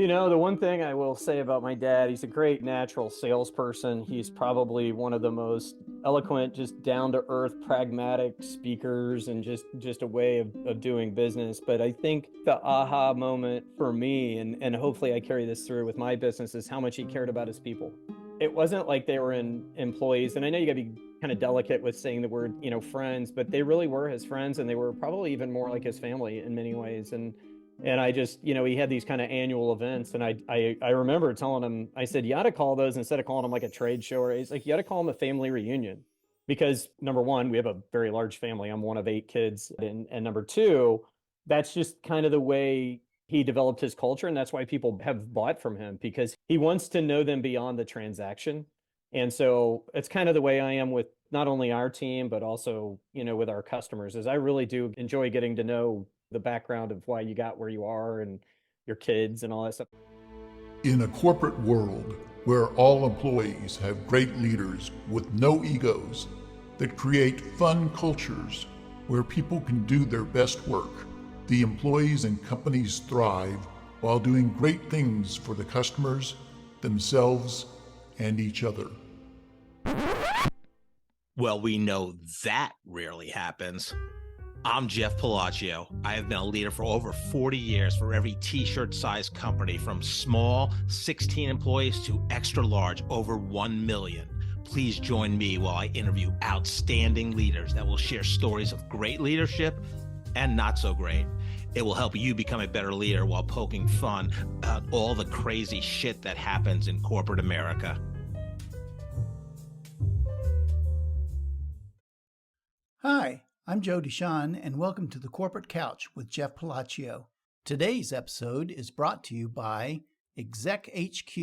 The one thing I will say about my dad, he's a great natural salesperson. He's probably one of the most eloquent, just down to earth, pragmatic speakers and just a way of doing business. But I think the aha moment for me, and hopefully I carry this through with my business, is how much he cared about his people. It wasn't like they were employees. And I know you got to be kind of delicate with saying the word, friends, but they really were his friends and they were probably even more like his family in many ways. And I just, he had these kind of annual events. And I remember telling him, I said, you ought to call those, instead of calling them like a trade show, or he's like, you ought to call them a family reunion. Because number one, we have a very large family. I'm one of 8 kids. And number two, that's just kind of the way he developed his culture. And that's why people have bought from him, because he wants to know them beyond the transaction. And so it's kind of the way I am with not only our team, but also, with our customers, is I really do enjoy getting to know the background of why you got where you are and your kids and all that stuff. In a corporate world where all employees have great leaders with no egos that create fun cultures where people can do their best work, the employees and companies thrive while doing great things for the customers, themselves, and each other. Well, we know that rarely happens. I'm Jeff Palacio. I have been a leader for over 40 years for every t-shirt size company, from small 16 employees to extra large over 1 million. Please join me while I interview outstanding leaders that will share stories of great leadership and not so great. It will help you become a better leader while poking fun at all the crazy shit that happens in corporate America. Hi, I'm Joe Deshawn, and welcome to the Corporate Couch with Jeff Palacio. Today's episode is brought to you by Exec HQ,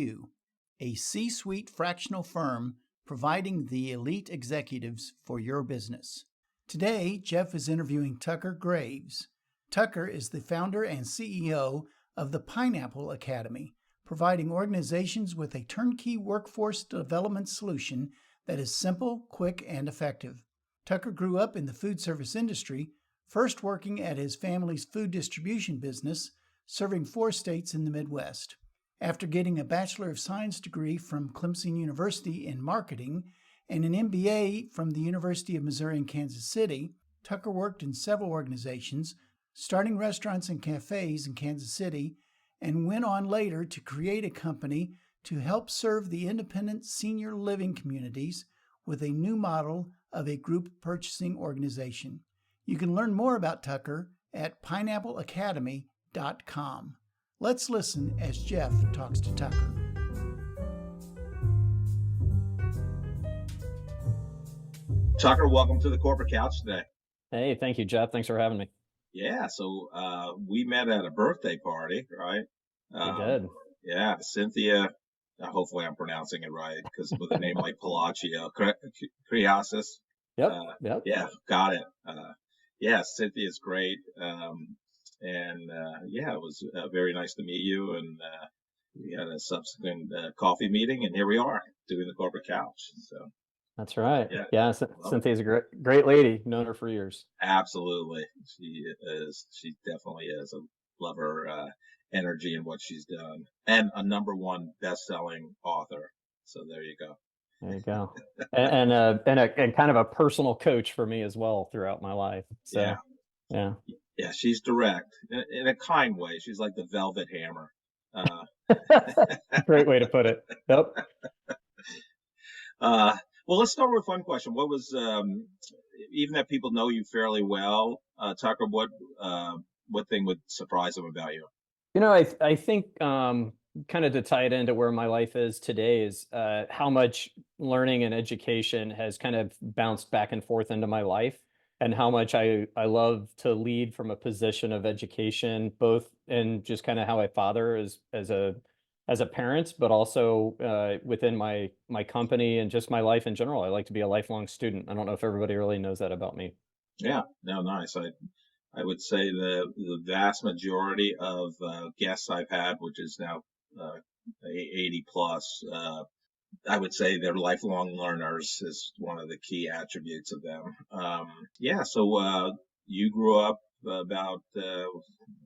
a C-suite fractional firm providing the elite executives for your business. Today, Jeff is interviewing Tucker Graves. Tucker is the founder and CEO of the Pineapple Academy, providing organizations with a turnkey workforce development solution that is simple, quick, and effective. Tucker grew up in the food service industry, first working at his family's food distribution business, serving 4 states in the Midwest. After getting a Bachelor of Science degree from Clemson University in marketing and an MBA from the University of Missouri in Kansas City, Tucker worked in several organizations, starting restaurants and cafes in Kansas City, and went on later to create a company to help serve the independent senior living communities with a new model of a group purchasing organization. You can learn more about Tucker at pineappleacademy.com. Let's listen as Jeff talks to Tucker. Tucker, welcome to the Corporate Couch today. Hey, thank you, Jeff. Thanks for having me. Yeah, so we met at a birthday party, right? We did. Yeah, Cynthia, hopefully I'm pronouncing it right, because with a name like Palacio, Criasis. Yep. Yeah, got it. Yeah, Cynthia's great. Yeah, it was very nice to meet you. And we had a subsequent coffee meeting, and here we are doing the Corporate Couch. So that's right. Yeah, Cynthia's a great lady. Known her for years. Absolutely. She is. She definitely is. I love her energy and what she's done. And a #1 best-selling author. So there you go. There you go. and kind of a personal coach for me as well throughout my life. So, yeah. She's direct in a kind way. She's like the Velvet Hammer. Great way to put it. Yep. Well, let's start with a fun question. What was, even that people know you fairly well, Tucker, what thing would surprise them about you? I think kind of to tie it into where my life is today is how much learning and education has kind of bounced back and forth into my life, and how much I love to lead from a position of education, both in just kind of how I father as a parent, but also within my company and just my life in general. I like to be a lifelong student. I don't know if everybody really knows that about me. Yeah, no, nice. I would say the vast majority of guests I've had, which is now 80 plus, I would say they're lifelong learners is one of the key attributes of them. So you grew up about, I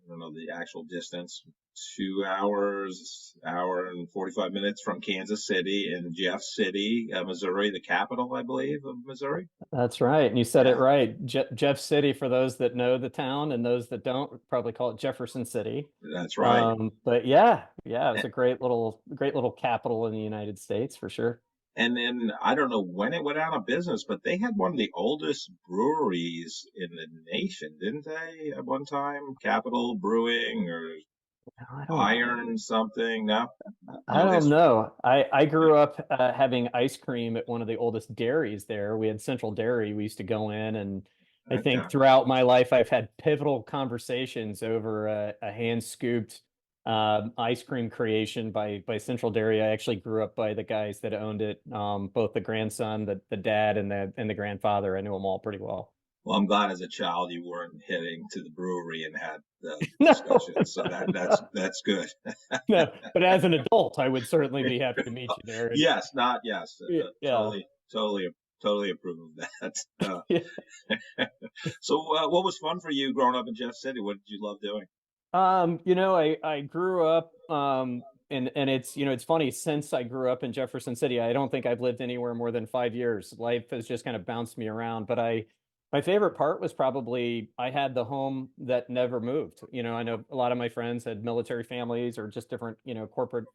don't know the actual distance, 2 hours, hour and 45 minutes from Kansas City, in Jeff City, Missouri, the capital, I believe, of Missouri. That's right. And you said it Yeah, right. Jeff City, for those that know the town, and those that don't probably call it Jefferson City. that's right. But yeah, it was a great little capital in the United States for sure. And then I don't know when it went out of business, but they had one of the oldest breweries in the nation, didn't they? At one time, Capital Brewing or I don't Iron something. No, I no don't history. know. I grew up having ice cream at one of the oldest dairies there. We had Central Dairy. We used to go in, and I Okay. think throughout my life, I've had pivotal conversations over a hand scooped ice cream creation by Central Dairy. I actually grew up by the guys that owned it, both the grandson, the dad, and the grandfather. I knew them all pretty well. Well, I'm glad as a child you weren't heading to the brewery and had the No, discussions. So that's good. no, but as an adult, I would certainly be happy to meet you there. And Yes, not yes. yeah, Totally approve of that. yeah. So, what was fun for you growing up in Jeff City? What did you love doing? I grew up and it's funny, since I grew up in Jefferson City, I don't think I've lived anywhere more than 5 years. Life has just kind of bounced me around, but my favorite part was probably I had the home that never moved. I know a lot of my friends had military families or just different, corporate,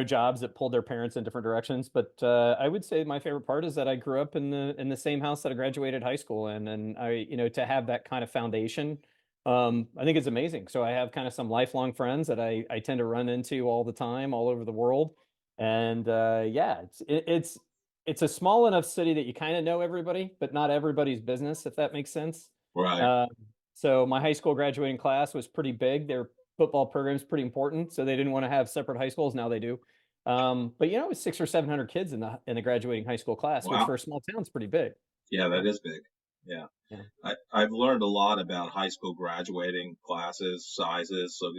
jobs that pulled their parents in different directions. But I would say my favorite part is that I grew up in the same house that I graduated high school in, and to have that kind of foundation, I think it's amazing. So I have kind of some lifelong friends that I tend to run into all the time, all over the world. And yeah, it's a small enough city that you kind of know everybody, but not everybody's business, if that makes sense. Right. Uh, so my high school graduating class was pretty big. Their football program's pretty important, so they didn't want to have separate high schools. Now they do. But it was 600 or 700 kids in the graduating high school class, which for Wow. a small town is pretty big. Yeah, Yeah, that is big. Yeah. yeah. I've learned a lot about high school graduating classes, sizes. So,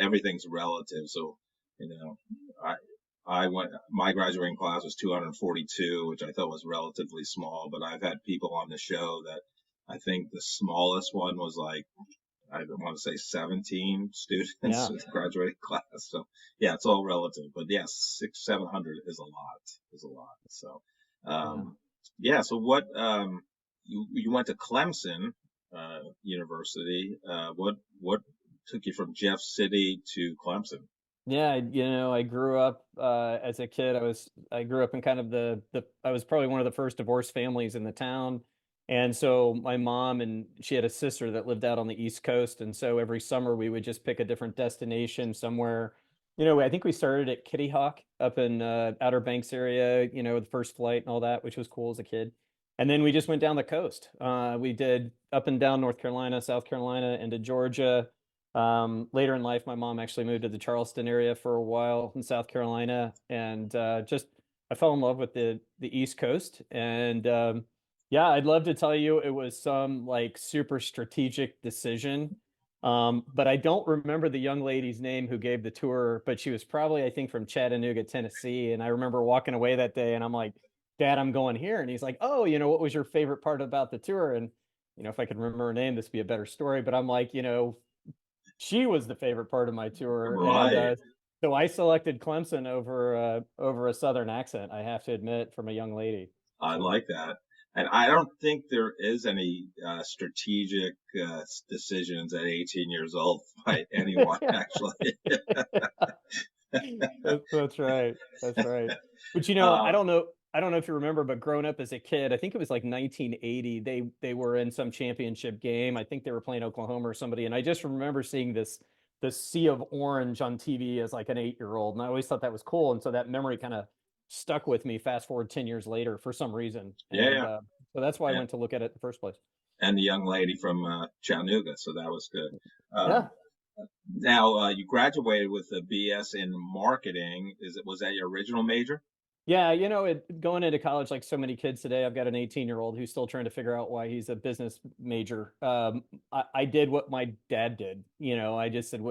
everything's relative. So, you know, I, my graduating class was 242, which I thought was relatively small, but I've had people on the show that I think the smallest one was like, I don't want to say 17 students in Yeah. the graduating class. So yeah, it's all relative, but yes, 700 is a lot. So, Yeah. um, yeah. So you went to Clemson, University. What took you from Jeff City to Clemson? Yeah, I grew up as a kid. I grew up in kind of the I was probably one of the first divorced families in the town. And so my mom, and she had a sister that lived out on the East Coast, and so every summer we would just pick a different destination somewhere. I think we started at Kitty Hawk up in Outer Banks area, the first flight and all that, which was cool as a kid. And then we just went down the coast. We did up and down North Carolina, South Carolina, into Georgia. Later in life, my mom actually moved to the Charleston area for a while in South Carolina, and just I fell in love with the East Coast. And yeah, I'd love to tell you it was some like super strategic decision. But I don't remember the young lady's name who gave the tour, but she was probably, I think, from Chattanooga, Tennessee. And I remember walking away that day, and I'm like, Dad, I'm going here. And he's like, Oh, what was your favorite part about the tour? And if I could remember her name, this would be a better story. But I'm like, she was the favorite part of my tour, and Right. so I selected Clemson over a Southern accent. I have to admit, from a young lady. I So like that. And I don't think there is any strategic decisions at 18 years old by anyone, actually. that's right. That's right. But I um, don't know. I don't know if you remember, but growing up as a kid, I think it was like 1980. They were in some championship game. I think they were playing Oklahoma or somebody, and I just remember seeing this sea of orange on TV as like an 8-year old, and I always thought that was cool. And so that memory kind of stuck with me. Fast forward 10 years later for some reason, yeah, and yeah, so that's why I yeah. went to look at it in the first place. And the young lady from Chattanooga, so that was good. Um, Yeah. Now, you graduated with a BS in marketing. Was that your original major? Yeah, going into college, like so many kids today, I've got an 18-year-old who's still trying to figure out why he's a business major. I did what my dad did. I just said,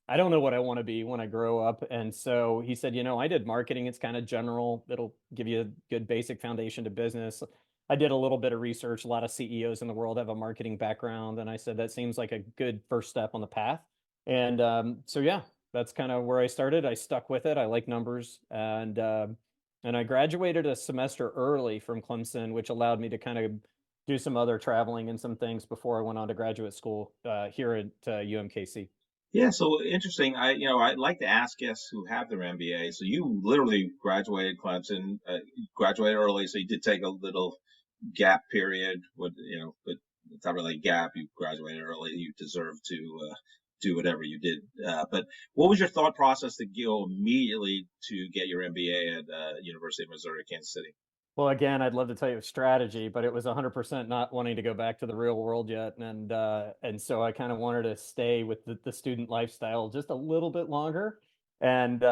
I don't know what I want to be when I grow up. And so he said, I did marketing. It's kind of general. It'll give you a good basic foundation to business. I did a little bit of research. A lot of CEOs in the world have a marketing background. And I said, that seems like a good first step on the path. And so, yeah. That's kind of where I started. I stuck with it. I like numbers, and I graduated a semester early from Clemson, which allowed me to kind of do some other traveling and some things before I went on to graduate school here at UMKC. Yeah, so interesting. I'd like to ask guests who have their MBA. So you literally graduated Clemson, graduated early, so you did take a little gap period. But it's not really a gap. You graduated early. You deserve to do whatever you did. But what was your thought process to go immediately to get your MBA at University of Missouri, Kansas City? Well, again, I'd love to tell you strategy, but it was 100% not wanting to go back to the real world yet, and so I kind of wanted to stay with the student lifestyle just a little bit longer. And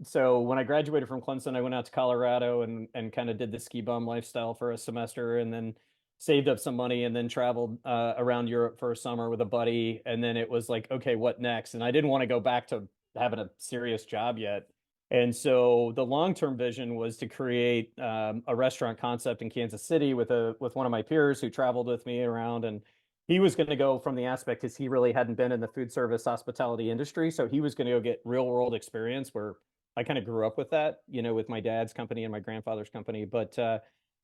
so when I graduated from Clemson, I went out to Colorado and kind of did the ski bum lifestyle for a semester, and then saved up some money, and then traveled around Europe for a summer with a buddy. And then it was like, okay, what next? And I didn't want to go back to having a serious job yet. And so the long-term vision was to create a restaurant concept in Kansas City with one of my peers who traveled with me around, and he was going to go from the aspect because he really hadn't been in the food service hospitality industry, so he was going to go get real world experience where I kind of grew up with that, with my dad's company and my grandfather's company. But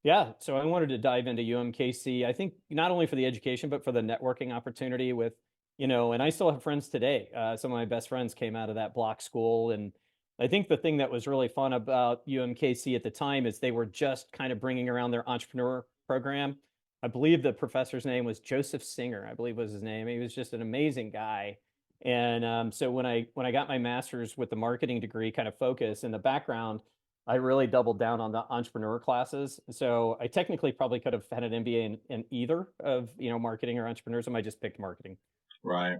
yeah, so I wanted to dive into UMKC. I think not only for the education but for the networking opportunity with, and I still have friends today. Some of my best friends came out of that block school, and I think the thing that was really fun about UMKC at the time is they were just kind of bringing around their entrepreneur program. I believe the professor's name was Joseph Singer, I believe was his name. He was just an amazing guy. And so when I got my master's with the marketing degree kind of focus in the background, I really doubled down on the entrepreneur classes. So I technically probably could have had an MBA in either of, marketing or entrepreneurs. I just picked marketing. Right.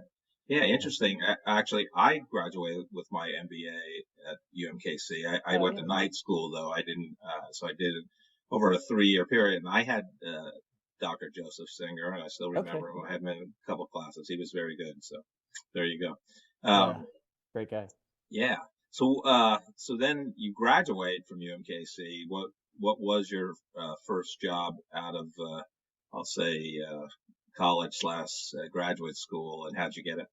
Yeah, interesting. Actually, I graduated with my MBA at UMKC. I Oh, went yeah. to night school though. I didn't, so I did it over a 3-year period. And I had Dr. Joseph Singer, and I still Okay. remember him. I had him in a couple classes. He was very good. So there you go. Yeah. Um, Great guy. yeah. So then you graduate from UMKC. What was your first job out of I'll say college slash graduate school, and how'd you get it?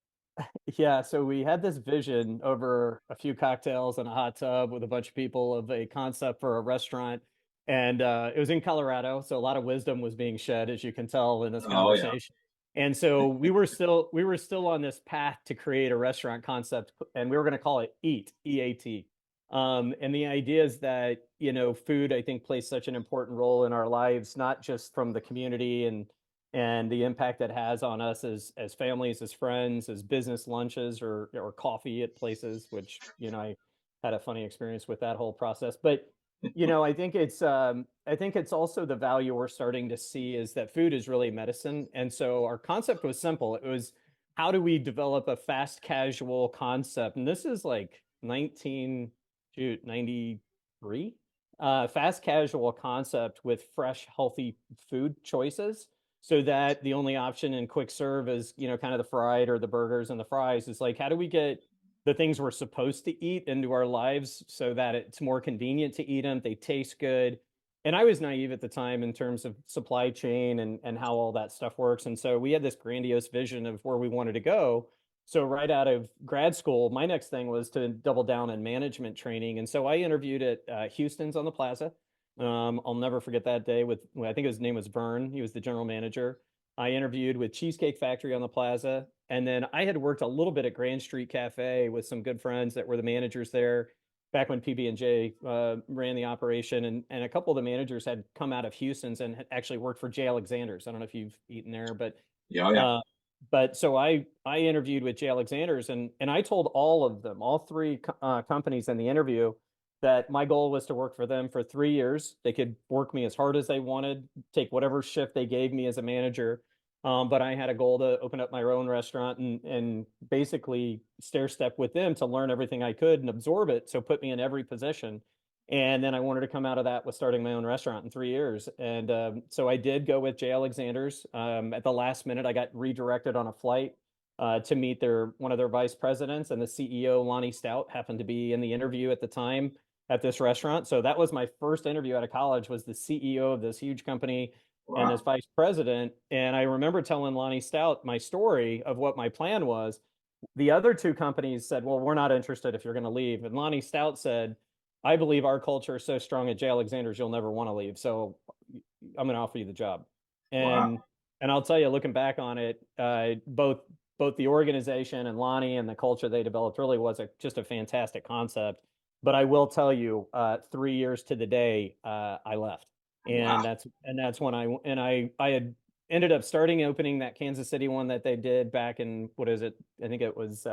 Yeah, so we had this vision over a few cocktails and a hot tub with a bunch of people of a concept for a restaurant. And it was in Colorado, so a lot of wisdom was being shed, as you can tell in this Oh yeah. conversation. And so we were still on this path to create a restaurant concept, and we were going to call it Eat, EAT. And the idea is that, food, I think, plays such an important role in our lives, not just from the community and the impact that has on us as families, as friends, as business lunches or coffee at places, which, I had a funny experience with that whole process. But, I think it's also the value we're starting to see is that food is really medicine. And so our concept was simple. It was, how do we develop a fast casual concept? And this is like 1993, fast casual concept with fresh, healthy food choices, so that the only option in quick serve is, kind of the fried or the burgers and the fries. Is like, how do we get the things we're supposed to eat into our lives so that it's more convenient to eat them, they taste good. And I was naive at the time in terms of supply chain and how all that stuff works. And so we had this grandiose vision of where we wanted to go. So right out of grad school, my next thing was to double down in management training. And so I interviewed at Houston's on the Plaza. I'll never forget that day with, I think his name was Vern. He was the general manager. I interviewed with Cheesecake Factory on the Plaza. And then I had worked a little bit at Grand Street Cafe with some good friends that were the managers there back when PB&J ran the operation. And a couple of the managers had come out of Houston's and had actually worked for J. Alexander's. I don't know if you've eaten there, but Yeah, oh, yeah. uh, but so I interviewed with J. Alexander's, and I told all of them, all three companies in the interview, that my goal was to work for them for 3 years. They could work me as hard as they wanted, take whatever shift they gave me as a manager. But I had a goal to open up my own restaurant and basically stair step with them to learn everything I could and absorb it. So put me in every position. And then I wanted to come out of that with starting my own restaurant in 3 years. And so I did go with J. Alexander's. At the last minute, I got redirected on a flight to meet one of their vice presidents, and the CEO, Lonnie Stout, happened to be in the interview at the time at this restaurant. So that was my first interview out of college, was the CEO of this huge company and as Wow. vice president. And I remember telling Lonnie Stout my story of what my plan was. The other two companies said, well, we're not interested if you're going to leave. And Lonnie Stout said, I believe our culture is so strong at J. Alexander's, you'll never want to leave. So I'm going to offer you the job. Wow. And I'll tell you, looking back on it, both the organization and Lonnie and the culture they developed really was just a fantastic concept. But I will tell you, 3 years to the day, I left, Wow. and that's when I had ended up starting opening that Kansas City one that they did back in, what is it? I think it was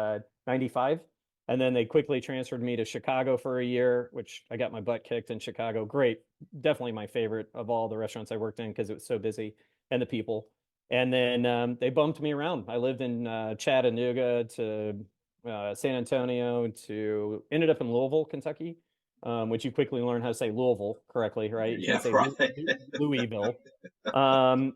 95. And then they quickly transferred me to Chicago for a year, which I got my butt kicked in Chicago. Great. Definitely my favorite of all the restaurants I worked in because it was so busy and the people. And then they bumped me around. I lived in Chattanooga to San Antonio to ended up in Louisville, Kentucky, which you quickly learn how to say Louisville correctly, right? You Yeah, can't say right. Louisville.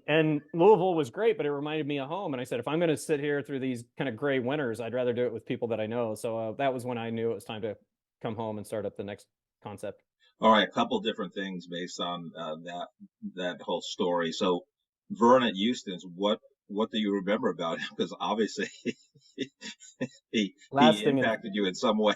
And Louisville was great, but it reminded me of home. And I said, if I'm going to sit here through these kind of gray winters, I'd rather do it with people that I know. So that was when I knew it was time to come home and start up the next concept. All right, a couple different things based on that whole story. So, Vern at Houston's, what do you remember about him? Because obviously he Lasting impacted you in some way.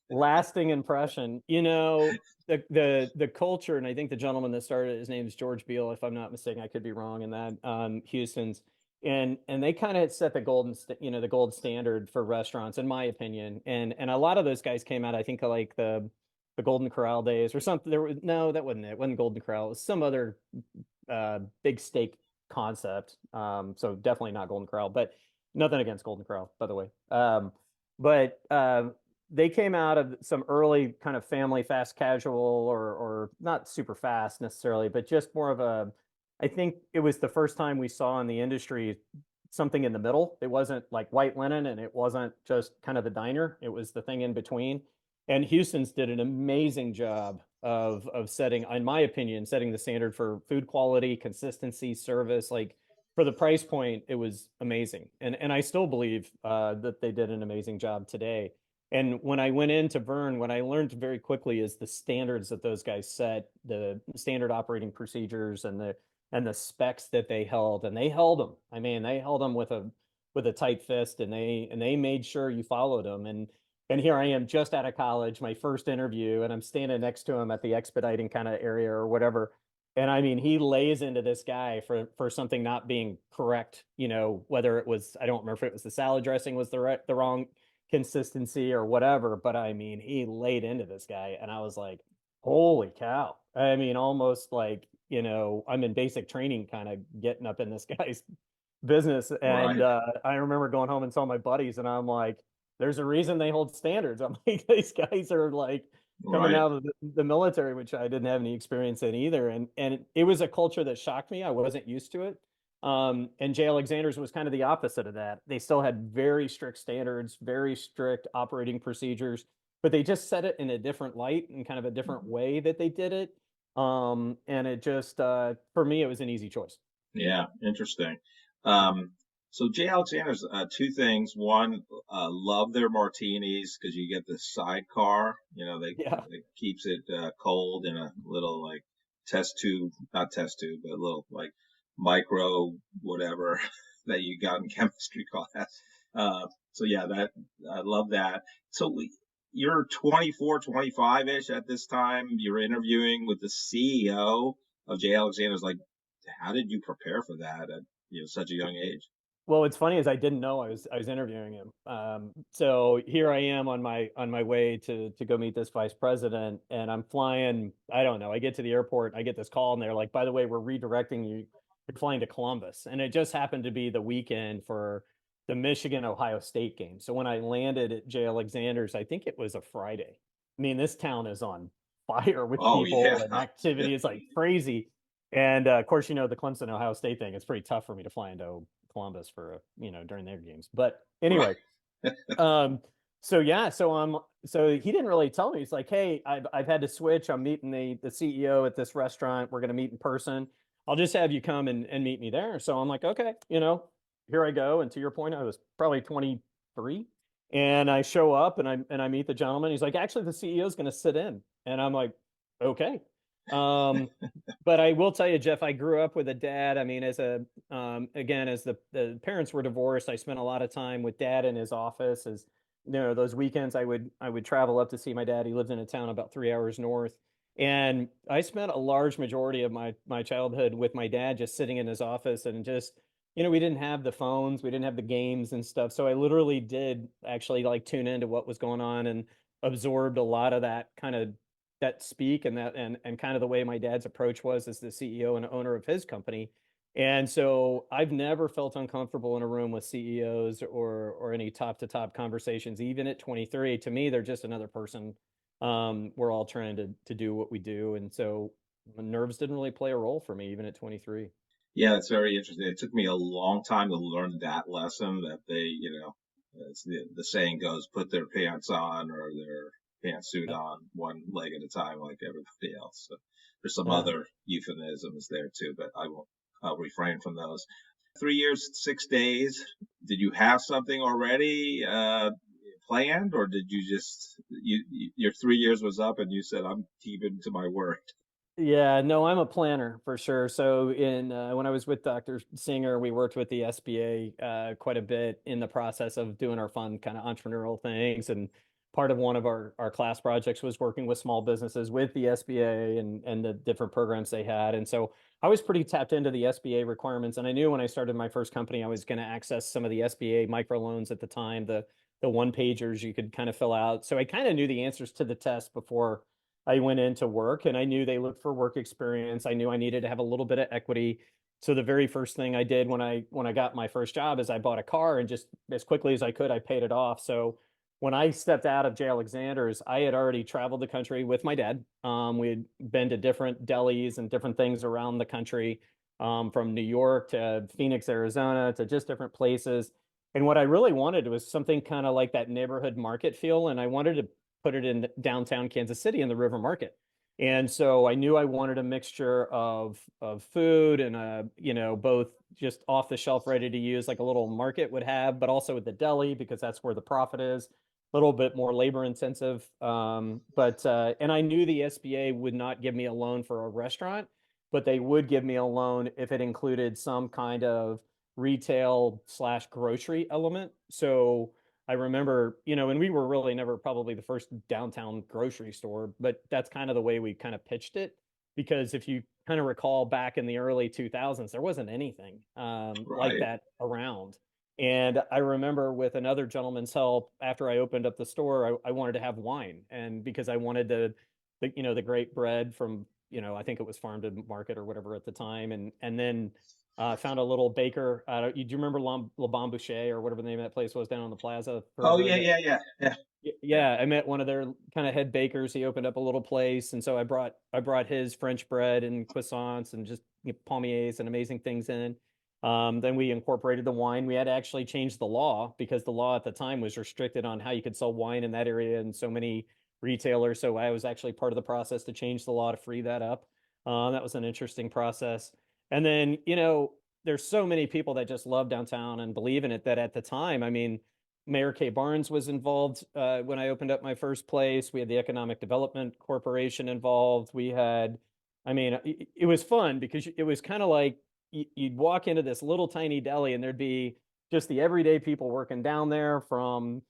lasting impression. You know, the culture, and I think the gentleman that started, his name is George Beal, if I'm not mistaken. I could be wrong in that. Houston's, and they kind of set the the gold standard for restaurants, in my opinion. And a lot of those guys came out, I think, like the Golden Corral days or something. There was no, that wasn't it. It wasn't Golden Corral. It was some other big steak concept. So definitely not Golden Corral, but nothing against Golden Corral, by the way. But they came out of some early kind of family fast casual, or not super fast necessarily, but just more of a, I think it was the first time we saw in the industry something in the middle. It wasn't like white linen and it wasn't just kind of the diner. It was the thing in between. And Houston's did an amazing job of setting, in my opinion, setting the standard for food quality, consistency, service. Like for the price point, it was amazing. And I still believe that they did an amazing job today. And when I went into Vern, what I learned very quickly is the standards that those guys set, the standard operating procedures and the specs that they held, and they held them. I mean, they held them with a tight fist, and they made sure you followed them. And here I am just out of college, my first interview, and I'm standing next to him at the expediting kind of area or whatever. And I mean, he lays into this guy for something not being correct, whether it was, I don't remember if it was the salad dressing was the wrong consistency or whatever, but I mean, he laid into this guy and I was like, holy cow. I mean, almost like, I'm in basic training kind of getting up in this guy's business. And Right. I remember going home and telling my buddies, and I'm like, there's a reason they hold standards. I'm like, these guys are like coming Right. out of the military, which I didn't have any experience in either. And it was a culture that shocked me. I wasn't used to it. And J. Alexander's was kind of the opposite of that. They still had very strict standards, very strict operating procedures, but they just set it in a different light and kind of a different way that they did it. And it just, for me, it was an easy choice. Yeah, interesting. Um, so J. Alexander's, two things. One, love their martinis because you get the sidecar. Yeah. It keeps it cold in a little like test tube, not test tube, but a little like micro whatever that you got in chemistry class. So yeah, that I love that. So you're 24, 25-ish at this time. You're interviewing with the CEO of J. Alexander's. Like, how did you prepare for that at such a young age? Well, what's funny is I didn't know I was interviewing him. So here I am on my way to go meet this vice president, and I'm flying. I don't know. I get to the airport, I get this call, and they're like, "By the way, we're redirecting you. You're flying to Columbus," and it just happened to be the weekend for the Michigan Ohio State game. So when I landed at J. Alexander's, I think it was a Friday. I mean, this town is on fire with Oh people yeah. and activity. It's like crazy. And of course, the Clemson Ohio State thing. It's pretty tough for me to fly into Columbus for during their games. But anyway, Right. so yeah, so he didn't really tell me. He's like, hey, I've had to switch. I'm meeting the CEO at this restaurant. We're gonna meet in person. I'll just have you come and meet me there. So I'm like, okay, here I go. And to your point, I was probably 23, and I show up and I meet the gentleman. He's like, actually, the CEO is gonna sit in, and I'm like, okay. But I will tell you, Jeff, I grew up with a dad. I mean, again, as the parents were divorced, I spent a lot of time with dad in his office. As you know, those weekends I would travel up to see my dad. He lived in a town about 3 hours north. And I spent a large majority of my childhood with my dad just sitting in his office and just, we didn't have the phones, we didn't have the games and stuff. So I literally did actually like tune into what was going on and absorbed a lot of that kind of that speak and that and kind of the way my dad's approach was as the CEO and owner of his company. And so I've never felt uncomfortable in a room with CEOs or any top to top conversations, even at 23. To me, they're just another person. We're all trying to do what we do. And so nerves didn't really play a role for me, even at 23. Yeah, it's very interesting. It took me a long time to learn that lesson that they, as the saying goes, put their pants on or their pantsuit on one leg at a time like everybody else. So there's some Yeah. other euphemisms there too, but I'll refrain from those. 3 years, 6 days. Did you have something already planned, or did you just your 3 years was up and you said I'm keeping to my word? Yeah, no, I'm a planner for sure. So in when I was with Dr. Singer, we worked with the SBA quite a bit in the process of doing our fun kind of entrepreneurial things. And part of one of our class projects was working with small businesses with the SBA and the different programs they had. And so I was pretty tapped into the SBA requirements. And I knew when I started my first company, I was going to access some of the SBA microloans at the time, the one pagers you could kind of fill out. So I kind of knew the answers to the test before I went into work, and I knew they looked for work experience. I knew I needed to have a little bit of equity. So the very first thing I did when I got my first job is I bought a car, and just as quickly as I could, I paid it off. So when I stepped out of J. Alexander's, I had already traveled the country with my dad. We had been to different delis and different things around the country, from New York to Phoenix, Arizona, to just different places. And what I really wanted was something kind of like that neighborhood market feel. And I wanted to put it in downtown Kansas City in the River Market. And so I knew I wanted a mixture of food and both just off the shelf ready to use like a little market would have, but also with the deli because that's where the profit is. A little bit more labor intensive. But and I knew the SBA would not give me a loan for a restaurant, but they would give me a loan if it included some kind of retail/grocery element. So I remember, and we were really never probably the first downtown grocery store, but that's kind of the way we kind of pitched it. Because if you kind of recall back in the early 2000s, there wasn't anything like Right. that around. And I remember with another gentleman's help, after I opened up the store, I wanted to have wine. And because I wanted the great bread from, I think it was farm to market or whatever at the time. And then found a little baker. Do you remember Le Bon Boucher or whatever the name of that place was down on the plaza Oh further? yeah, yeah, yeah, yeah, yeah. Yeah, I met one of their kind of head bakers. He opened up a little place, and so I brought his French bread and croissants and just palmiers and amazing things in. Then we incorporated the wine. We had to actually change the law because the law at the time was restricted on how you could sell wine in that area and so many retailers. So I was actually part of the process to change the law to free that up. That was an interesting process. And then, there's so many people that just love downtown and believe in it that at the time, I mean, Mayor Kay Barnes was involved when I opened up my first place. We had the Economic Development Corporation involved. I mean, it was fun because it was kind of like you'd walk into this little tiny deli and there'd be just the everyday people working down there from,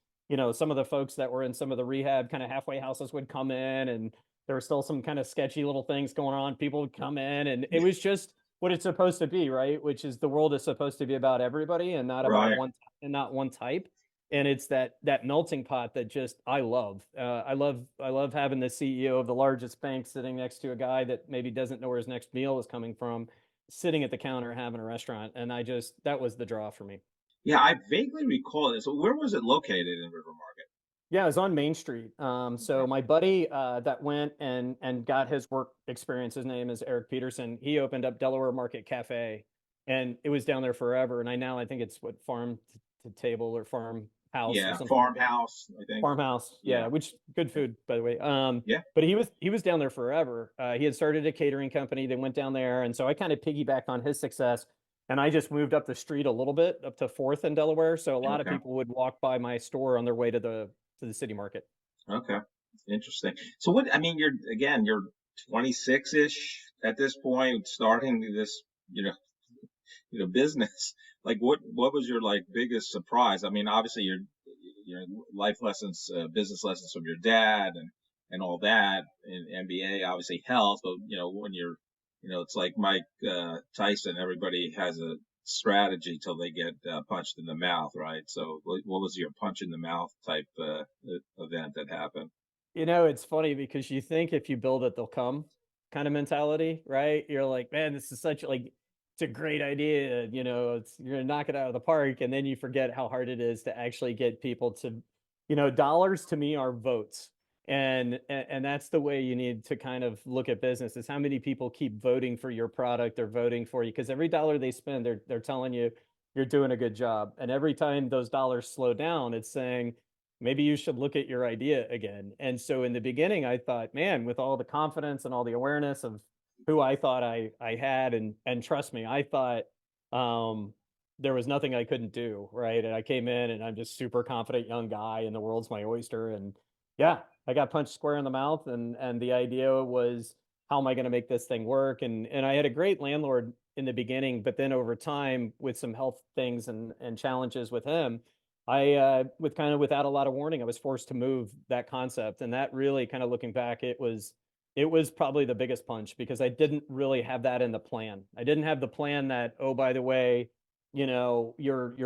some of the folks that were in some of the rehab kind of halfway houses would come in and there were still some kind of sketchy little things going on. People would come in and it was just what it's supposed to be, right? Which is the world is supposed to be about everybody and not about Right. one and not one type. And it's that melting pot that just I love. I love having the CEO of the largest bank sitting next to a guy that maybe doesn't know where his next meal is coming from, sitting at the counter having a restaurant, and that was the draw for me. Yeah, I vaguely recall this. So where was it located in River Market? Yeah, it was on Main Street. So Okay. my buddy that went and got his work experience, his name is Eric Peterson. He opened up Delaware Market Cafe, and it was down there forever. And I think it's what farm to table or farmhouse or Yeah, something like that. farmhouse, I think. Farmhouse, yeah, Yeah, which good food by the way. yeah. But he was down there forever. He had started a catering company. They went down there, and so I kind of piggybacked on his success, and I just moved up the street a little bit, up to Fourth in Delaware. So a lot of Okay, people would walk by my store on their way to the city market. okay. Interesting. So what? I mean, you're 26-ish at this point, starting this, business. Like, what was your like biggest surprise? I mean, obviously your life lessons, business lessons from your dad and all that, and MBA obviously helps. But when you're, it's like Mike Tyson. Everybody has a strategy till they get punched in the mouth, right? So, what was your punch in the mouth type event that happened? It's funny because you think if you build it, they'll come kind of mentality, right? You're like, man, this is such like it's a great idea, you're gonna knock it out of the park, and then you forget how hard it is to actually get people to, dollars to me are votes. And that's the way you need to kind of look at business is how many people keep voting for your product or voting for you. Because every dollar they spend, they're telling you you're doing a good job. And every time those dollars slow down, it's saying, maybe you should look at your idea again. And so in the beginning, I thought, man, with all the confidence and all the awareness of who I thought I had, and trust me, I thought there was nothing I couldn't do, right? And I came in and I'm just super confident young guy and the world's my oyster. And yeah, I got punched square in the mouth, and the idea was, how am I going to make this thing work? And I had a great landlord in the beginning, but then over time, with some health things and challenges with him, with kind of without a lot of warning, I was forced to move that concept. And that really kind of looking back, it was probably the biggest punch because I didn't really have that in the plan. I didn't have the plan that, oh, by the way, your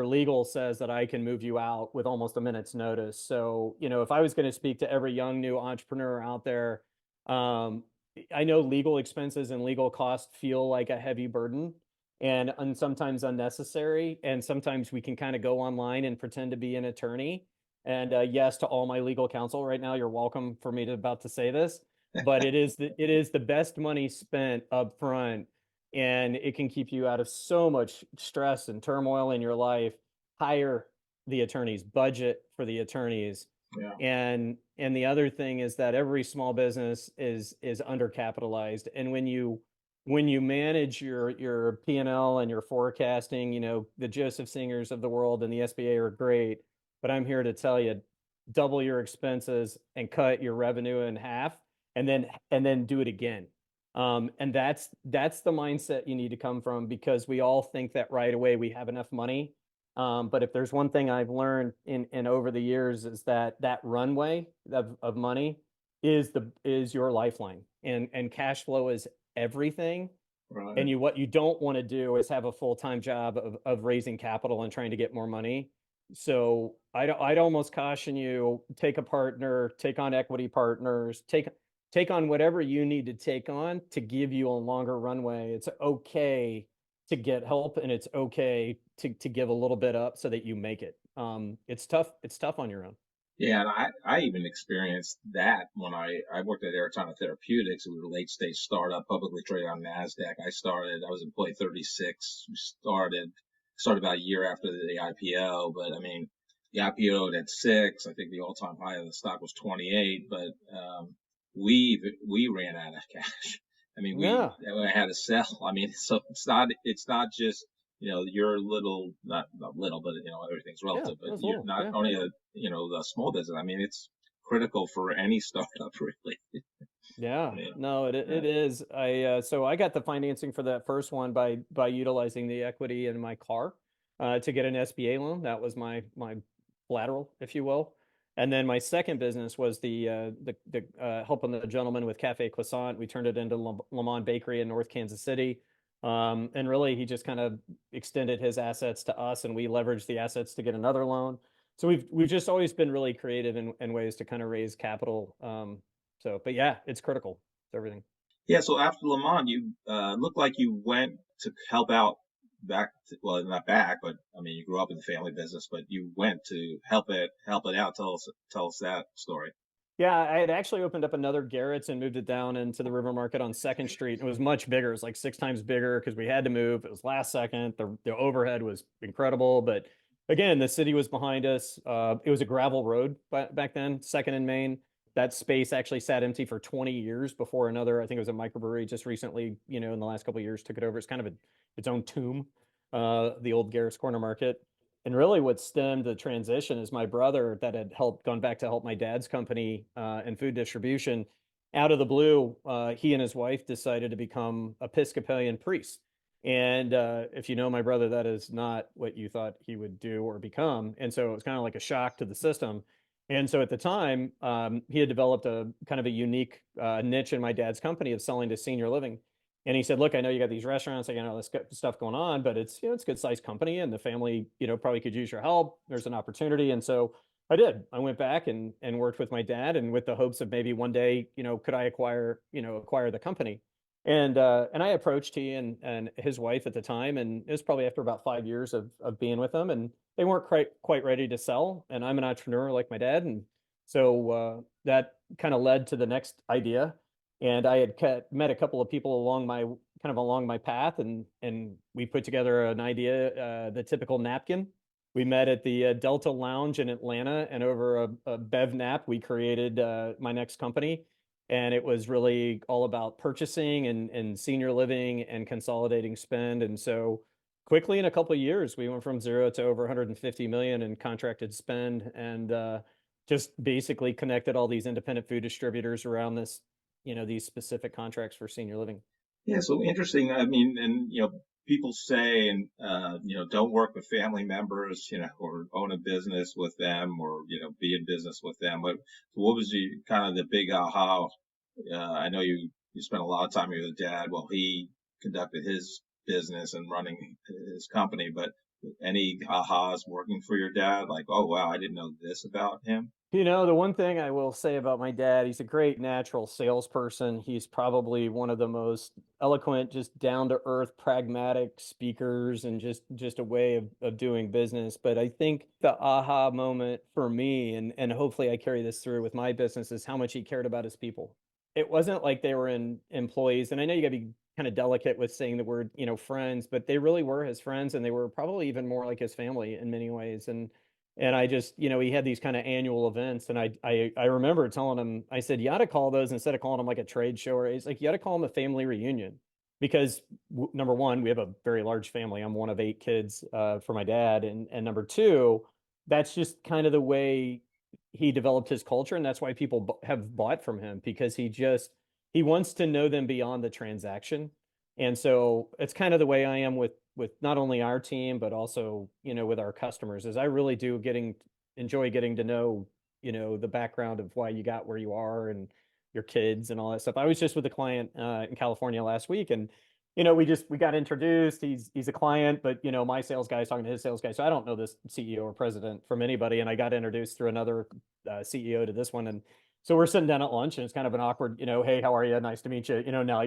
legal says that I can move you out with almost a minute's notice. So, if I was going to speak to every young new entrepreneur out there, um, I know legal expenses and legal costs feel like a heavy burden and sometimes unnecessary. And sometimes we can kind of go online and pretend to be an attorney. And yes, to all my legal counsel right now, you're welcome for me to about to say this, but it is the best money spent up front, and it can keep you out of so much stress and turmoil in your life. Hire the attorneys, budget for the attorneys. Yeah. And the other thing is that every small business is undercapitalized. And when you manage your P&L and your forecasting, the Joseph Singers of the world and the SBA are great, but I'm here to tell you, double your expenses and cut your revenue in half, and then do it again. And that's the mindset you need to come from, because we all think that right away we have enough money. But if there's one thing I've learned in over the years is that runway of money is your lifeline, and cash flow is everything. Right. And what you don't want to do is have a full-time job of raising capital and trying to get more money. So I'd almost caution you, take a partner, take on equity partners, take on whatever you need to take on to give you a longer runway. It's okay to get help, and it's okay to give a little bit up so that you make it. It's tough on your own. Yeah, and I even experienced that when I worked at Airtime Therapeutics. We were a late stage startup, publicly traded on NASDAQ. I was employee 36. We started about a year after the IPO, but I mean, the IPO at 6. I think the all time high of the stock was 28, but we ran out of cash. I mean, we Yeah, had to sell. I mean, so it's not just your little, not little, but everything's yeah, relative. But that's you're little. not Yeah, only the small business. I mean, it's critical for any startup, really. yeah. Yeah. No, it Yeah. it is. So I got the financing for that first one by utilizing the equity in my car to get an SBA loan. That was my collateral, if you will. And then my second business was the helping the gentleman with Cafe Croissant. We turned it into Lamont Bakery in North Kansas City. And really, he just kind of extended his assets to us, and we leveraged the assets to get another loan. So we've just always been really creative in ways to kind of raise capital. But yeah, it's critical. It's everything. Yeah. So after Le Mans, you looked like you went to help out well, not back, but I mean, you grew up in the family business, but you went to help it out. Tell us that story. Yeah, I had actually opened up another Garrett's and moved it down into the River Market on Second Street. It was much bigger. It was like 6 times bigger because we had to move. It was last second. The overhead was incredible, but again, the city was behind us. It was a gravel road back then, Second and Main. That space actually sat empty for 20 years before another. I think it was a microbrewery just recently, in the last couple of years, took it over. It's kind of its own tomb, the old Garrett's Corner Market. And really, what stemmed the transition is my brother that had gone back to help my dad's company in food distribution. out of the blue, he and his wife decided to become Episcopalian priests. And if you know my brother, that is not what you thought he would do or become. And so it was kind of like a shock to the system. And so at the time, he had developed a kind of a unique niche in my dad's company of selling to senior living. And he said, "Look, I know you got these restaurants, I got all this stuff going on, but it's it's a good sized company, and the family probably could use your help. There's an opportunity." And so I did. I went back and worked with my dad, and with the hopes of maybe one day, could I acquire the company. And I approached he and his wife at the time, and it was probably after about 5 years of being with them, and they weren't quite ready to sell. And I'm an entrepreneur like my dad, and so that kind of led to the next idea. And I had met a couple of people along my path, and we put together an idea, the typical napkin. We met at the Delta Lounge in Atlanta, and over a Bev Nap, we created my next company. And it was really all about purchasing and senior living and consolidating spend. And so quickly in a couple of years, we went from zero to over 150 million in contracted spend, and just basically connected all these independent food distributors around these specific contracts for senior living. Yeah, so interesting. I mean, and people say, and don't work with family members, or own a business with them, or be in business with them. But what was kind of the big aha? I know you spent a lot of time with your dad while he conducted his business and running his company. But any ahas working for your dad? Like, oh wow, I didn't know this about him. The one thing I will say about my dad, he's a great natural salesperson. He's probably one of the most eloquent, just down to earth, pragmatic speakers, and just a way of doing business. But I think the aha moment for me, and hopefully I carry this through with my business, is how much he cared about his people. It wasn't like they were in employees, and I know you got to be kind of delicate with saying the word, friends, but they really were his friends, and they were probably even more like his family in many ways. And I just, he had these kind of annual events, and I remember telling him, I said, you ought to call those, instead of calling them like a trade show, or he's like, you ought to call them a family reunion, because number one, we have a very large family. I'm one of 8 kids for my dad, and number two, that's just kind of the way he developed his culture, and that's why people have bought from him, because he wants to know them beyond the transaction. And so it's kind of the way I am with not only our team, but also with our customers, is I really do enjoy getting to know the background of why you got where you are, and your kids and all that stuff. I was just with a client in California last week, and we got introduced. He's a client, but my sales guy is talking to his sales guy, so I don't know this CEO or president from anybody, and I got introduced through another CEO to this one. And so we're sitting down at lunch, and it's kind of an awkward, hey, how are you, nice to meet you,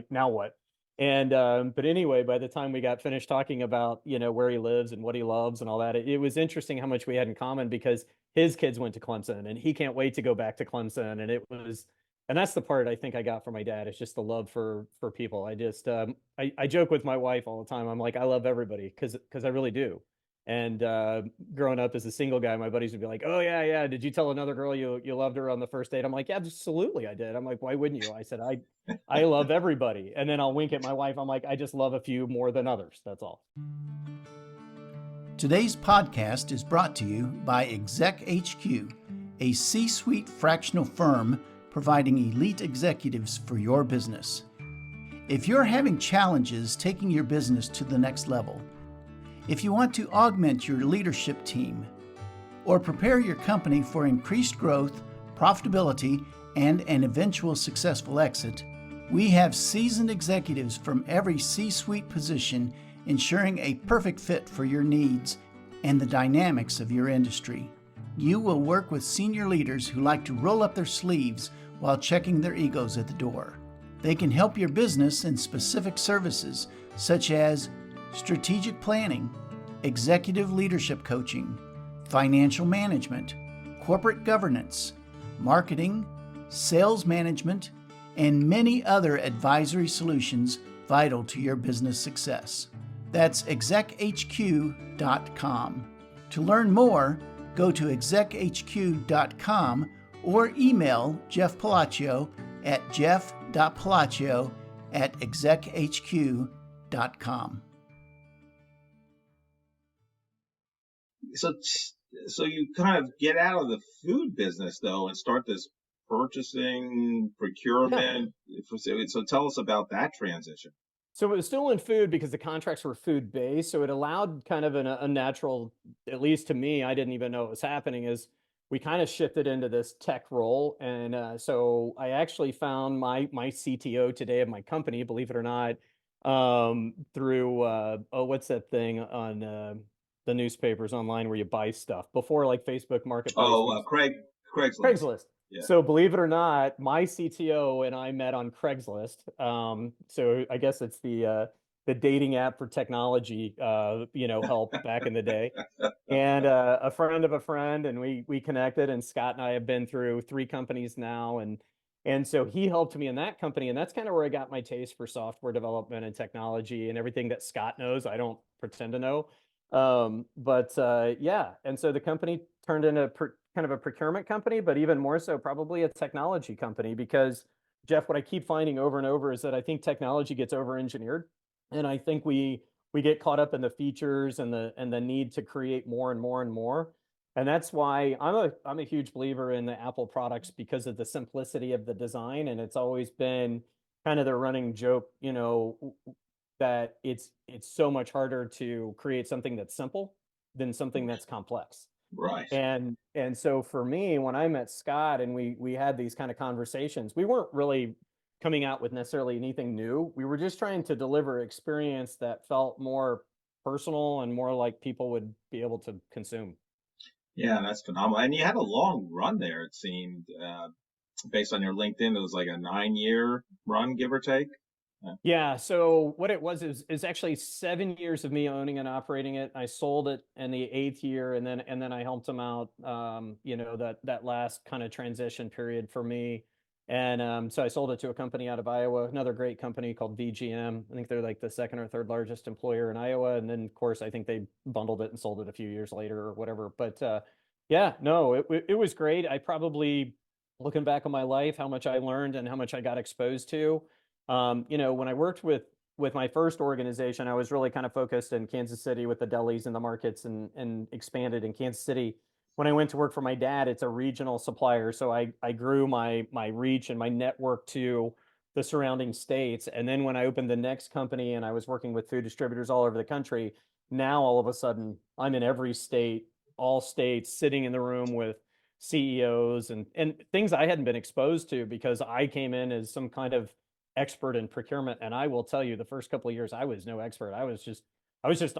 now what. And but anyway, by the time we got finished talking about where he lives and what he loves and all that, it was interesting how much we had in common, because his kids went to Clemson, and he can't wait to go back to Clemson. And that's the part I think I got from my dad, is just the love for people. I joke with my wife all the time. I'm like, I love everybody, because I really do. And growing up as a single guy, my buddies would be like, "Oh yeah, did you tell another girl you loved her on the first date?" I'm like, "Yeah, absolutely, I did." I'm like, "Why wouldn't you?" I said, I love everybody." And then I'll wink at my wife. I'm like, "I just love a few more than others. That's all." Today's podcast is brought to you by Exec HQ, a C-suite fractional firm providing elite executives for your business. If you're having challenges taking your business to the next level, if you want to augment your leadership team, or prepare your company for increased growth, profitability, and an eventual successful exit, we have seasoned executives from every C-suite position, ensuring a perfect fit for your needs and the dynamics of your industry. You will work with senior leaders who like to roll up their sleeves while checking their egos at the door. They can help your business in specific services such as strategic planning, executive leadership coaching, financial management, corporate governance, marketing, sales management, and many other advisory solutions vital to your business success. That's exechq.com. To learn more, go to exechq.com or email Jeff Palacio at jeff.palacio@exechq.com. So you kind of get out of the food business though and start this purchasing, Yeah. procurement. So tell us about that transition. So it was still in food because the contracts were food based. So it allowed kind of a natural, at least to me, I didn't even know it was happening, is we kind of shifted into this tech role. And so I actually found my CTO today of my company, believe it or not, through, what's that thing on the newspapers online where you buy stuff before like Facebook Marketplace? Oh, Craigslist. Craigslist. Yeah. So believe it or not, my CTO and I met on Craigslist. So I guess it's the dating app for technology, help back in the day. And a friend of a friend, and we connected. And Scott and I have been through 3 companies now, and so he helped me in that company, and that's kind of where I got my taste for software development and technology and everything that Scott knows. I don't pretend to know. But yeah, and so the company turned into kind of a procurement company, but even more so, probably a technology company. Because Jeff, what I keep finding over and over is that I think technology gets over engineered, and I think we get caught up in the features and the need to create more and more and more. And that's why I'm a huge believer in the Apple products, because of the simplicity of the design. And it's always been kind of the running joke, that it's so much harder to create something that's simple than something that's complex. Right. And so for me, when I met Scott and we had these kind of conversations, we weren't really coming out with necessarily anything new. We were just trying to deliver experience that felt more personal and more like people would be able to consume. Yeah, that's phenomenal. And you had a long run there, it seemed. Based on your LinkedIn, it was like a 9-year run, give or take. Yeah. So what it was is actually 7 years of me owning and operating it. I sold it in the 8th year, and then I helped them out. That last kind of transition period for me, and so I sold it to a company out of Iowa, another great company called VGM. I think they're like the second or third largest employer in Iowa, and then of course I think they bundled it and sold it a few years later or whatever. But yeah, no, it was great. I probably, looking back on my life, how much I learned and how much I got exposed to. When I worked with my first organization, I was really kind of focused in Kansas City with the delis and the markets, and expanded in Kansas City. When I went to work for my dad, it's a regional supplier, so I grew my reach and my network to the surrounding states. And then when I opened the next company and I was working with food distributors all over the country, now all of a sudden I'm in every state, all states, sitting in the room with CEOs and things I hadn't been exposed to, because I came in as some kind of expert in procurement. And I will tell you, the first couple of years, I was no expert. I was just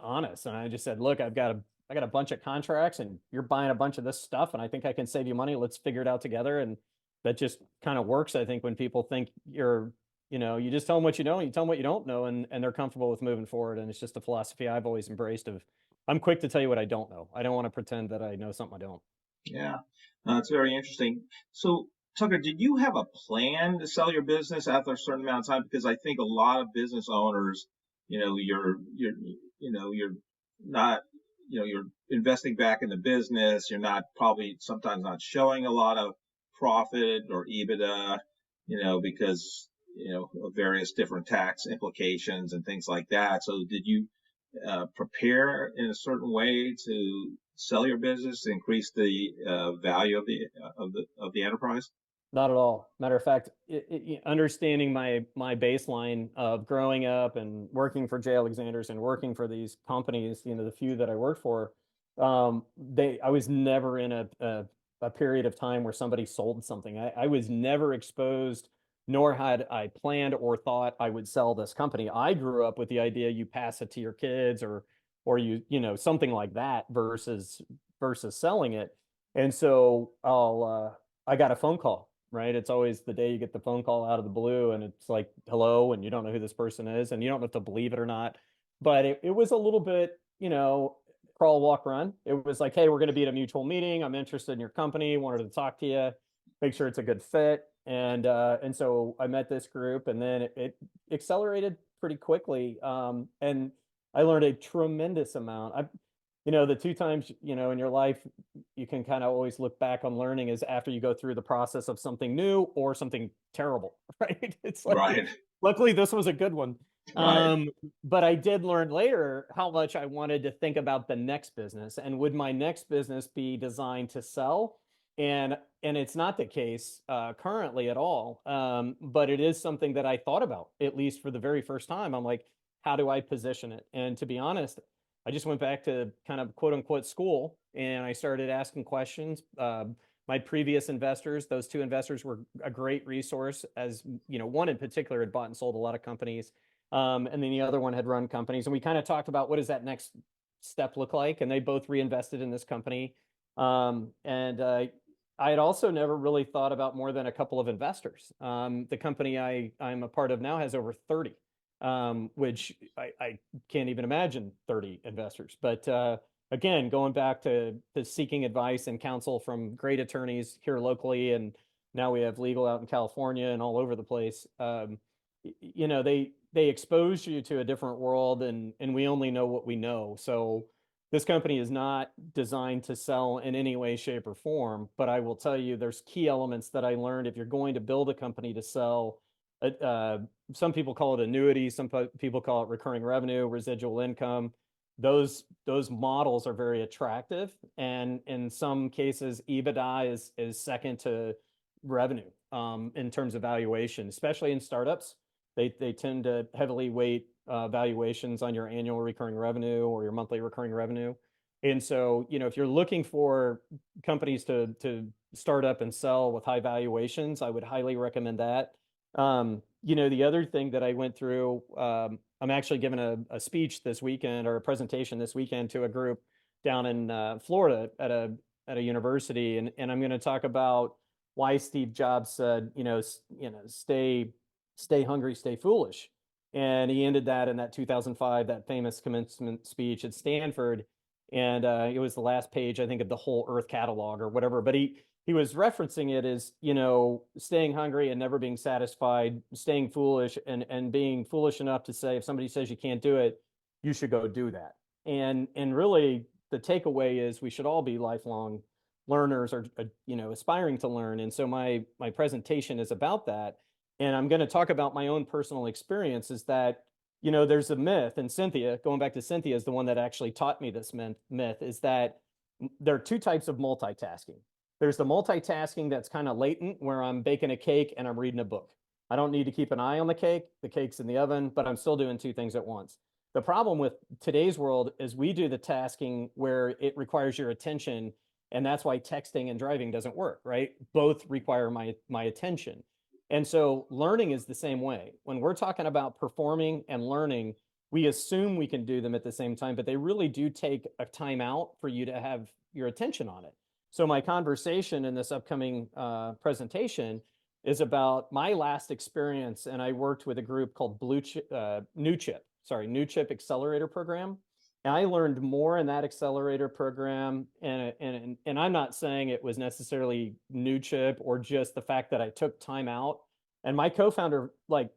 honest. And I just said, look, I got a bunch of contracts and you're buying a bunch of this stuff. And I think I can save you money. Let's figure it out together. And that just kind of works. I think when people think you just tell them what you know, and you tell them what you don't know, and they're comfortable with moving forward. And it's just a philosophy I've always embraced of, I'm quick to tell you what I don't know. I don't want to pretend that I know something I don't. Yeah, it's very interesting. So, Tucker, did you have a plan to sell your business after a certain amount of time? Because I think a lot of business owners, you're not, you're investing back in the business. You're not probably sometimes not showing a lot of profit or EBITDA, because of various different tax implications and things like that. So, did you prepare in a certain way to sell your business, increase the value of the enterprise? Not at all. Matter of fact, understanding my baseline of growing up and working for J. Alexander's and working for these companies, the few that I worked for, I was never in a period of time where somebody sold something. I was never exposed, nor had I planned or thought I would sell this company. I grew up with the idea you pass it to your kids, or something like that, versus selling it. And so I got a phone call, right? It's always the day you get the phone call out of the blue, and it's like, hello, and you don't know who this person is, and you don't know if to believe it or not. But it was a little bit, crawl, walk, run. It was like, hey, we're going to be at a mutual meeting. I'm interested in your company, wanted to talk to you, make sure it's a good fit. And so I met this group, and then it accelerated pretty quickly. And I learned a tremendous amount. The 2 times, in your life, you can kind of always look back on learning is after you go through the process of something new or something terrible, right? It's like, Right. luckily this was a good one. Right. But I did learn later how much I wanted to think about the next business, and would my next business be designed to sell, And it's not the case currently at all. But it is something that I thought about, at least for the very first time. I'm like, how do I position it? And to be honest, I just went back to kind of quote unquote school, and I started asking questions. My previous investors, those two investors were a great resource, as you know, one in particular had bought and sold a lot of companies. And then the other one had run companies. And we kind of talked about what does that next step look like? And they both reinvested in this company. And I had also never really thought about more than a couple of investors. The company I'm a part of now has over 30, which I can't even imagine 30 investors. But again, going back to seeking advice and counsel from great attorneys here locally, and now we have legal out in California and all over the place. You know, they expose you to a different world, and we only know what we know. So this company is not designed to sell in any way, shape, or form. But I will tell you, there's key elements that I learned. If you're going to build a company to sell, uh, some people call it annuity, some people call it recurring revenue, residual income. Those models are very attractive, and in some cases, EBITDA is second to revenue in terms of valuation, especially in startups. They tend to heavily weight valuations on your annual recurring revenue or your monthly recurring revenue. And so, you know, if you're looking for companies to start up and sell with high valuations, I would highly recommend that. You know, the other thing that I went through, I'm actually giving a speech this weekend, or a presentation this weekend, to a group down in Florida at a university, and I'm going to talk about why Steve Jobs said, stay hungry, stay foolish. And he ended that in that 2005, that famous commencement speech at Stanford. And it was the last page, I think, of the whole Earth catalog or whatever. But he was referencing it as, you know, staying hungry and never being satisfied, staying foolish, and being foolish enough to say, if somebody says you can't do it, you should go do that. And really, the takeaway is we should all be lifelong learners, or you know, aspiring to learn. And so my presentation is about that. And I'm going to talk about my own personal experience, is that, you know, there's a myth, and Cynthia, going back to Cynthia, is the one that actually taught me this myth, is that there are two types of multitasking. There's the multitasking that's kind of latent, where I'm baking a cake and I'm reading a book. I don't need to keep an eye on the cake's in the oven, but I'm still doing two things at once. The problem with today's world is we do the tasking where it requires your attention, and that's why texting and driving doesn't work, right? Both require my attention. And so learning is the same way. When we're talking about performing and learning, we assume we can do them at the same time, but they really do take a time out for you to have your attention on it. So my conversation in this upcoming presentation is about my last experience, and I worked with a group called New Chip Accelerator Program. And I learned more in that accelerator program, and I'm not saying it was necessarily New Chip or just the fact that I took time out. And my co-founder, like,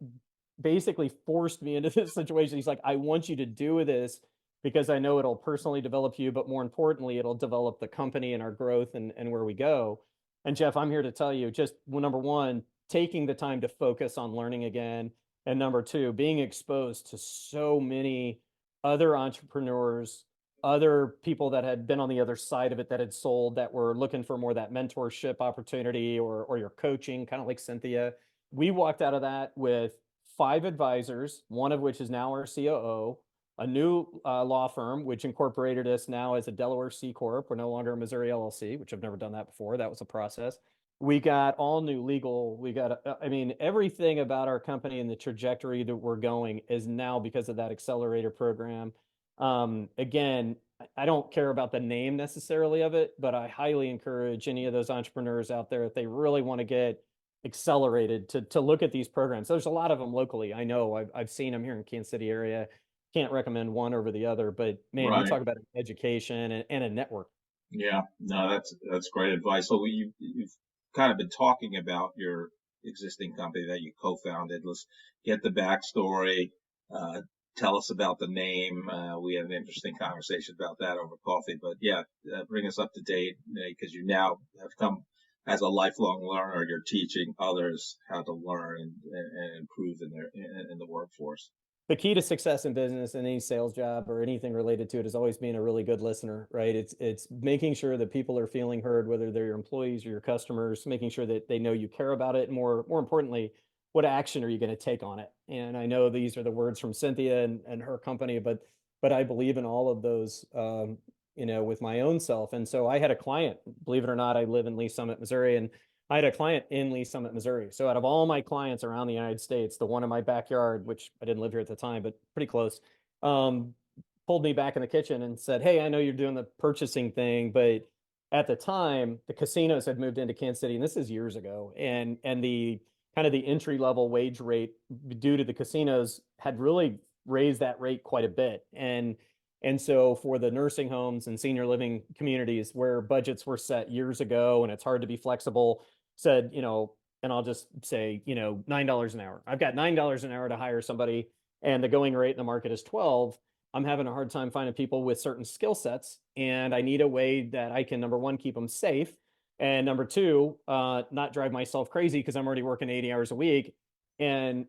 basically forced me into this situation. He's like, I want you to do this because I know it'll personally develop you, but more importantly, it'll develop the company and our growth and where we go. And Jeff, I'm here to tell you, just, well, number one, taking the time to focus on learning again. And number two, being exposed to so many other entrepreneurs, other people that had been on the other side of it, that had sold, that were looking for more that mentorship opportunity, or your coaching, kind of like Cynthia. We walked out of that with 5 advisors, one of which is now our COO, a new law firm, which incorporated us now as a Delaware C Corp. We're no longer a Missouri LLC, which I've never done that before. That was a process. We got all new legal. We got, I mean, everything about our company and the trajectory that we're going is now because of that accelerator program. Again, I don't care about the name necessarily of it, but I highly encourage any of those entrepreneurs out there, if they really want to get accelerated, to look at these programs. There's a lot of them locally. I know I've seen them here in Kansas City area. Can't recommend one over the other, but man, you Right. talk about education and a network. Yeah. No, that's great advice. So you've kind of been talking about your existing company that you co-founded. Let's get the backstory. Uh, Tell us about the name. We had an interesting conversation about that over coffee. But yeah, bring us up to date, because you now have come as a lifelong learner. You're teaching others how to learn and improve in the workforce. the key to success in business and any sales job or anything related to it is always being a really good listener, right? It's making sure that people are feeling heard, whether they're your employees or your customers, making sure that they know you care about it, and more importantly, what action are you going to take on it? And I know these are the words from Cynthia and her company, but I believe in all of those, with my own self. And so I had a client, believe it or not, I live in Lee Summit, Missouri, and I had a client in Lee Summit, Missouri. So out of all my clients around the United States, the one in my backyard, which I didn't live here at the time, but pretty close, um, pulled me back in the kitchen and said, "Hey, I know you're doing the purchasing thing, but at the time, the casinos had moved into Kansas City, and this is years ago, and the kind of the entry level wage rate due to the casinos had really raised that rate quite a bit, and so for the nursing homes and senior living communities where budgets were set years ago and it's hard to be flexible, said, and I'll just say, $9 an hour. I've got $9 an hour to hire somebody, and the going rate in the market is 12. I'm having a hard time finding people with certain skill sets, and I need a way that I can, number one, keep them safe, and number two, not drive myself crazy because I'm already working 80 hours a week. And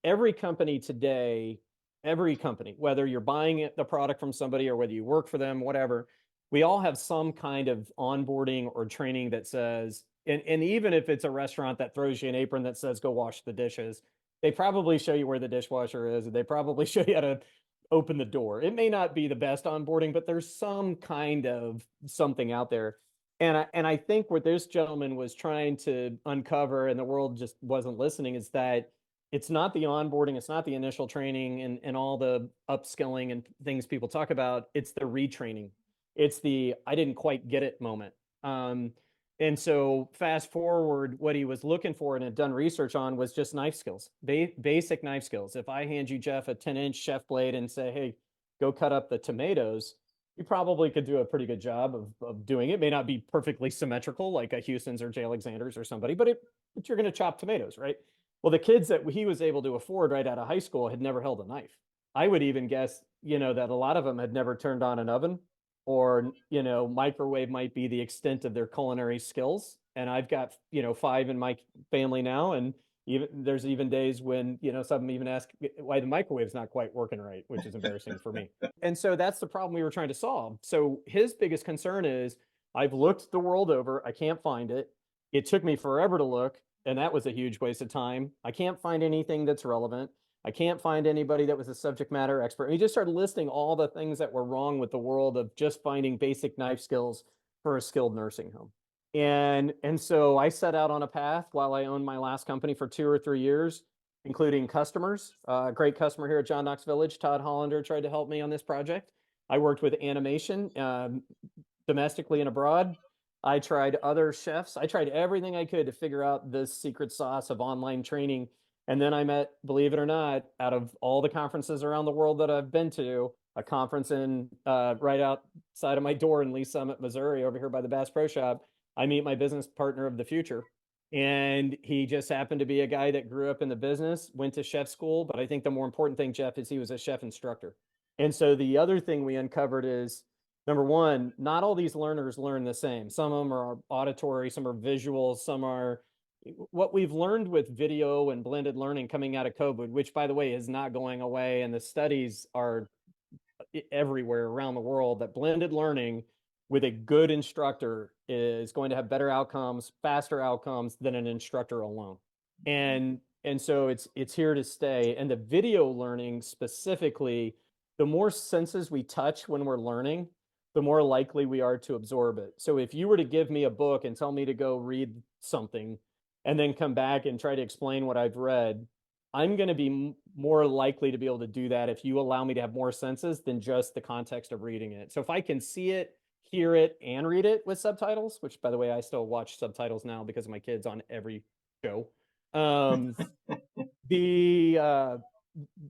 every company today, every company, whether you're buying the product from somebody or whether you work for them, whatever, we all have some kind of onboarding or training that says, and even if it's a restaurant that throws you an apron that says go wash the dishes, they probably show you where the dishwasher is, and they probably show you how to open the door. It may not be the best onboarding, but there's some kind of something out there. And I think what this gentleman was trying to uncover, and the world just wasn't listening, is that it's not the onboarding, it's not the initial training and all the upskilling and things people talk about. It's the retraining. It's the I didn't quite get it moment. And so fast forward, what he was looking for and had done research on was just knife skills, basic knife skills. If I hand you, Jeff, a 10-inch chef blade and say, "Hey, go cut up the tomatoes," you probably could do a pretty good job of doing it. It may not be perfectly symmetrical like a Houston's or J. Alexander's or somebody, but you're going to chop tomatoes, right? Well, the kids that he was able to afford right out of high school had never held a knife. I would even guess, that a lot of them had never turned on an oven, or, microwave might be the extent of their culinary skills. And I've got, 5 in my family now. And there's even days when, some of them even ask why the microwave's not quite working right, which is embarrassing for me. And so that's the problem we were trying to solve. So his biggest concern is, I've looked the world over, I can't find it. It took me forever to look, and that was a huge waste of time. I can't find anything that's relevant. I can't find anybody that was a subject matter expert. And he just started listing all the things that were wrong with the world of just finding basic knife skills for a skilled nursing home. And so I set out on a path while I owned my last company for 2 or 3 years, including customers. A great customer here at John Knox Village, Todd Hollander, tried to help me on this project. I worked with animation domestically and abroad. I tried other chefs. I tried everything I could to figure out this secret sauce of online training. And then I met, believe it or not, out of all the conferences around the world that I've been to, a conference in right outside of my door in Lee Summit, Missouri, over here by the Bass Pro Shop. I meet my business partner of the future. And he just happened to be a guy that grew up in the business, went to chef school. But I think the more important thing, Jeff, is he was a chef instructor. And so the other thing we uncovered is, number one, not all these learners learn the same. Some of them are auditory, some are visual, some are what we've learned with video and blended learning coming out of COVID, which, by the way, is not going away. And the studies are everywhere around the world that blended learning with a good instructor is going to have better outcomes, faster outcomes than an instructor alone. And so it's here to stay. And the video learning specifically, the more senses we touch when we're learning, the more likely we are to absorb it. So if you were to give me a book and tell me to go read something and then come back and try to explain what I've read, I'm going to be more likely to be able to do that if you allow me to have more senses than just the context of reading it. So if I can see it, hear it, and read it with subtitles, which, by the way, I still watch subtitles now because of my kids on every show,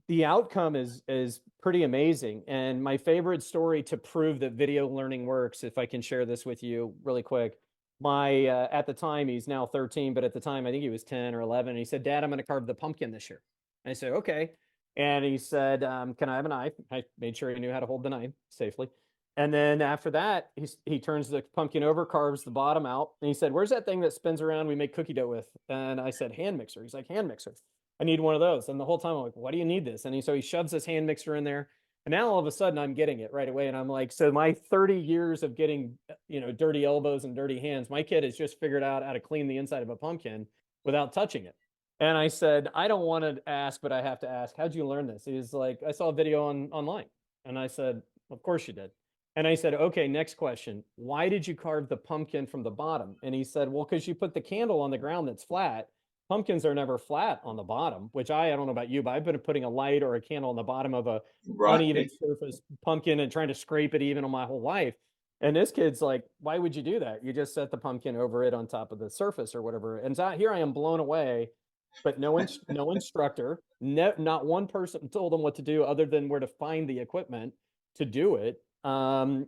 the outcome is pretty amazing. And my favorite story to prove that video learning works, if I can share this with you really quick, at the time, he's now 13, but at the time, I think he was 10 or 11. And he said, "Dad, I'm going to carve the pumpkin this year." And I said, "Okay." And he said, "Can I have a knife?" I made sure he knew how to hold the knife safely. And then after that, he turns the pumpkin over, carves the bottom out. And he said, "Where's that thing that spins around we make cookie dough with?" And I said, "Hand mixer." He's like, "Hand mixer." I need one of those. And the whole time I'm like, why do you need this? And so he shoves his hand mixer in there. And now all of a sudden I'm getting it right away. And I'm like, so my 30 years of getting, dirty elbows and dirty hands, my kid has just figured out how to clean the inside of a pumpkin without touching it. And I said, I don't want to ask, but I have to ask, how'd you learn this? He's like, I saw a video online. And I said, of course you did. And I said, okay, next question. Why did you carve the pumpkin from the bottom? And he said, well, because you put the candle on the ground that's flat. Pumpkins are never flat on the bottom, which I don't know about you, but I've been putting a light or a candle on the bottom of a uneven Right. surface pumpkin and trying to scrape it even on my whole life. And this kid's like, why would you do that? You just set the pumpkin over it on top of the surface or whatever. And so here I am blown away, but no instructor, not one person told them what to do other than where to find the equipment to do it. And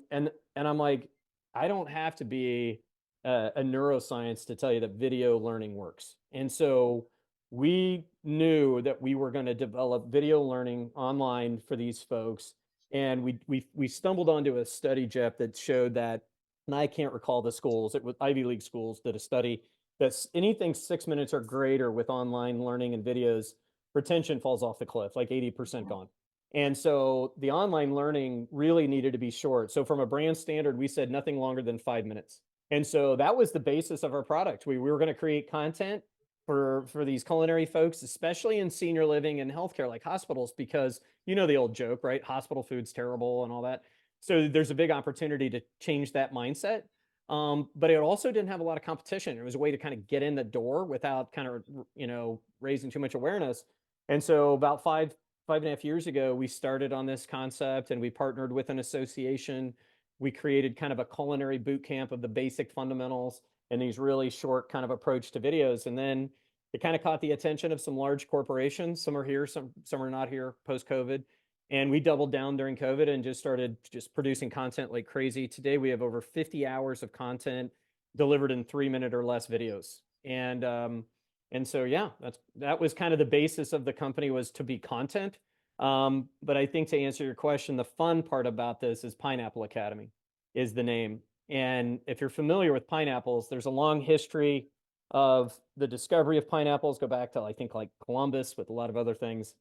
I'm like, I don't have to be a neuroscience to tell you that video learning works. And so we knew that we were going to develop video learning online for these folks. And we stumbled onto a study, Jeff, that showed that, and I can't recall the schools, it was Ivy League schools did a study that anything 6 minutes or greater with online learning and videos, retention falls off the cliff, like 80% gone. And so the online learning really needed to be short. So from a brand standard, we said nothing longer than 5 minutes. And so that was the basis of our product. We were going to create content for these culinary folks, especially in senior living and healthcare, like hospitals, because the old joke, right? Hospital food's terrible and all that. So there's a big opportunity to change that mindset. But it also didn't have a lot of competition. It was a way to kind of get in the door without kind of, raising too much awareness. And so about five and a half years ago, we started on this concept and we partnered with an association. We created kind of a culinary boot camp of the basic fundamentals and these really short kind of approach to videos. And then it kind of caught the attention of some large corporations. Some are here, some are not here post-COVID. And we doubled down during COVID and just started producing content like crazy. Today, we have over 50 hours of content delivered in 3-minute or less videos. And so, yeah, that was kind of the basis of the company, was to be content. But I think, to answer your question, the fun part about this is Pineapple Academy is the name. And if you're familiar with pineapples, there's a long history of the discovery of pineapples, go back to, I think, like Columbus with a lot of other things.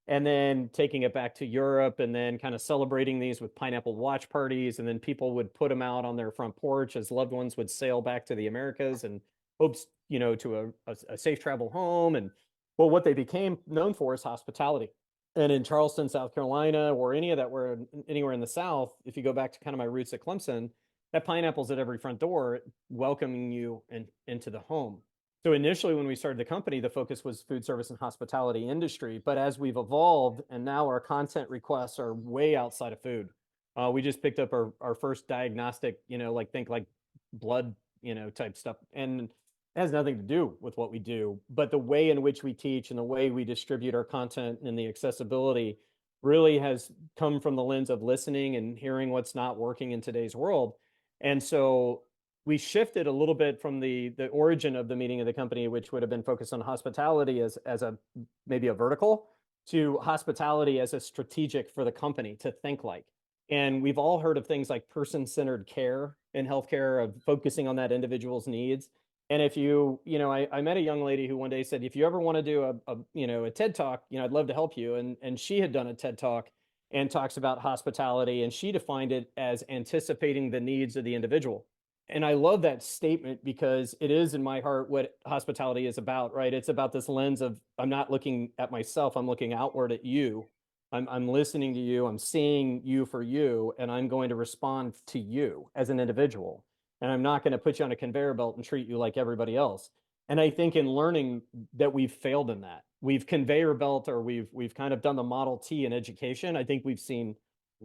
And then taking it back to Europe and then kind of celebrating these with pineapple watch parties. And then people would put them out on their front porch as loved ones would sail back to the Americas and hopes, to a safe travel home. And well, what they became known for is hospitality. And in Charleston, South Carolina, or any of that, where anywhere in the South, if you go back to kind of my roots at Clemson, that pineapple's at every front door welcoming you into the home. So initially, when we started the company, the focus was food service and hospitality industry. But as we've evolved, and now our content requests are way outside of food. We just picked up our first diagnostic, like blood, type stuff. And it has nothing to do with what we do. But the way in which we teach and the way we distribute our content and the accessibility really has come from the lens of listening and hearing what's not working in today's world. And so we shifted a little bit from the origin of the meaning of the company, which would have been focused on hospitality as a maybe a vertical, to hospitality as a strategic for the company to think like. And we've all heard of things like person-centered care in healthcare, of focusing on that individual's needs. And if I met a young lady who one day said, if you ever want to do a TED talk, I'd love to help you. And she had done a TED talk and talks about hospitality, and she defined it as anticipating the needs of the individual. And I love that statement because it is, in my heart, what hospitality is about, right? It's about this lens of, I'm not looking at myself, I'm looking outward at you. I'm listening to you, I'm seeing you for you, and I'm going to respond to you as an individual. And I'm not going to put you on a conveyor belt and treat you like everybody else. And I think in learning that we've failed in that. We've conveyor belt, or we've kind of done the Model T in education. I think we've seen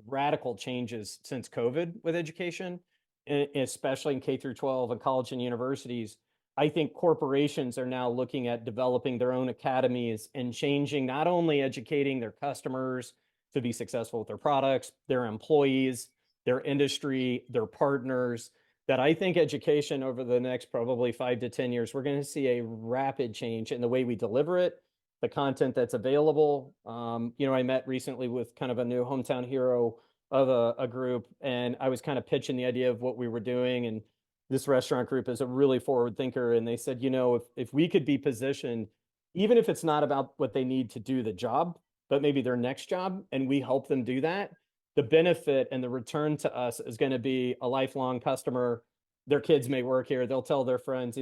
radical changes since COVID with education, especially in K through 12 and college and universities. I think corporations are now looking at developing their own academies and changing, not only educating their customers to be successful with their products, their employees, their industry, their partners. That I think education over the next probably 5 to 10 years, we're going to see a rapid change in the way we deliver it, the content that's available. I met recently with kind of a new hometown hero of a group, and I was kind of pitching the idea of what we were doing. And this restaurant group is a really forward thinker. And they said, if we could be positioned even if it's not about what they need to do the job, but maybe their next job, and we help them do that, the benefit and the return to us is going to be a lifelong customer. Their kids may work here. They'll tell their friends.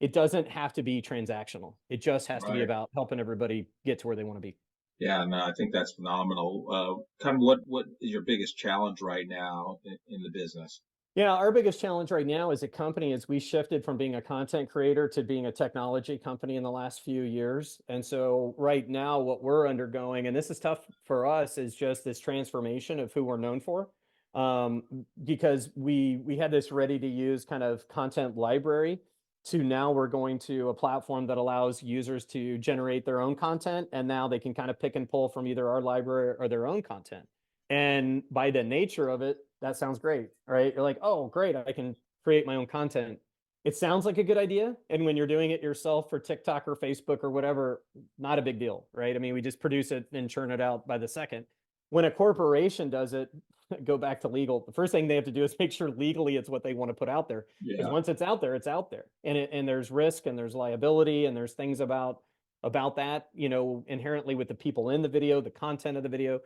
It doesn't have to be transactional. It just has to be Right. about helping everybody get to where they want to be. Yeah, no, I think that's phenomenal. Kind of what is your biggest challenge right now in the business? Yeah, our biggest challenge right now as a company is we shifted from being a content creator to being a technology company in the last few years. And so right now what we're undergoing, and this is tough for us, is just this transformation of who we're known for. Because we had this ready to use kind of content library to now we're going to a platform that allows users to generate their own content, and now they can kind of pick and pull from either our library or their own content. And by the nature of it, that sounds great, right? You're like, oh, great, I can create my own content. It sounds like a good idea. And when you're doing it yourself for TikTok or Facebook or whatever, not a big deal, right? I mean, we just produce it and churn it out by the second. When a corporation does it, go back to legal. The first thing they have to do is make sure legally it's what they want to put out there. Because Yeah. once it's out there, it's out there. And there's risk and there's liability and there's things about that, inherently with the people in the video, the content of the video.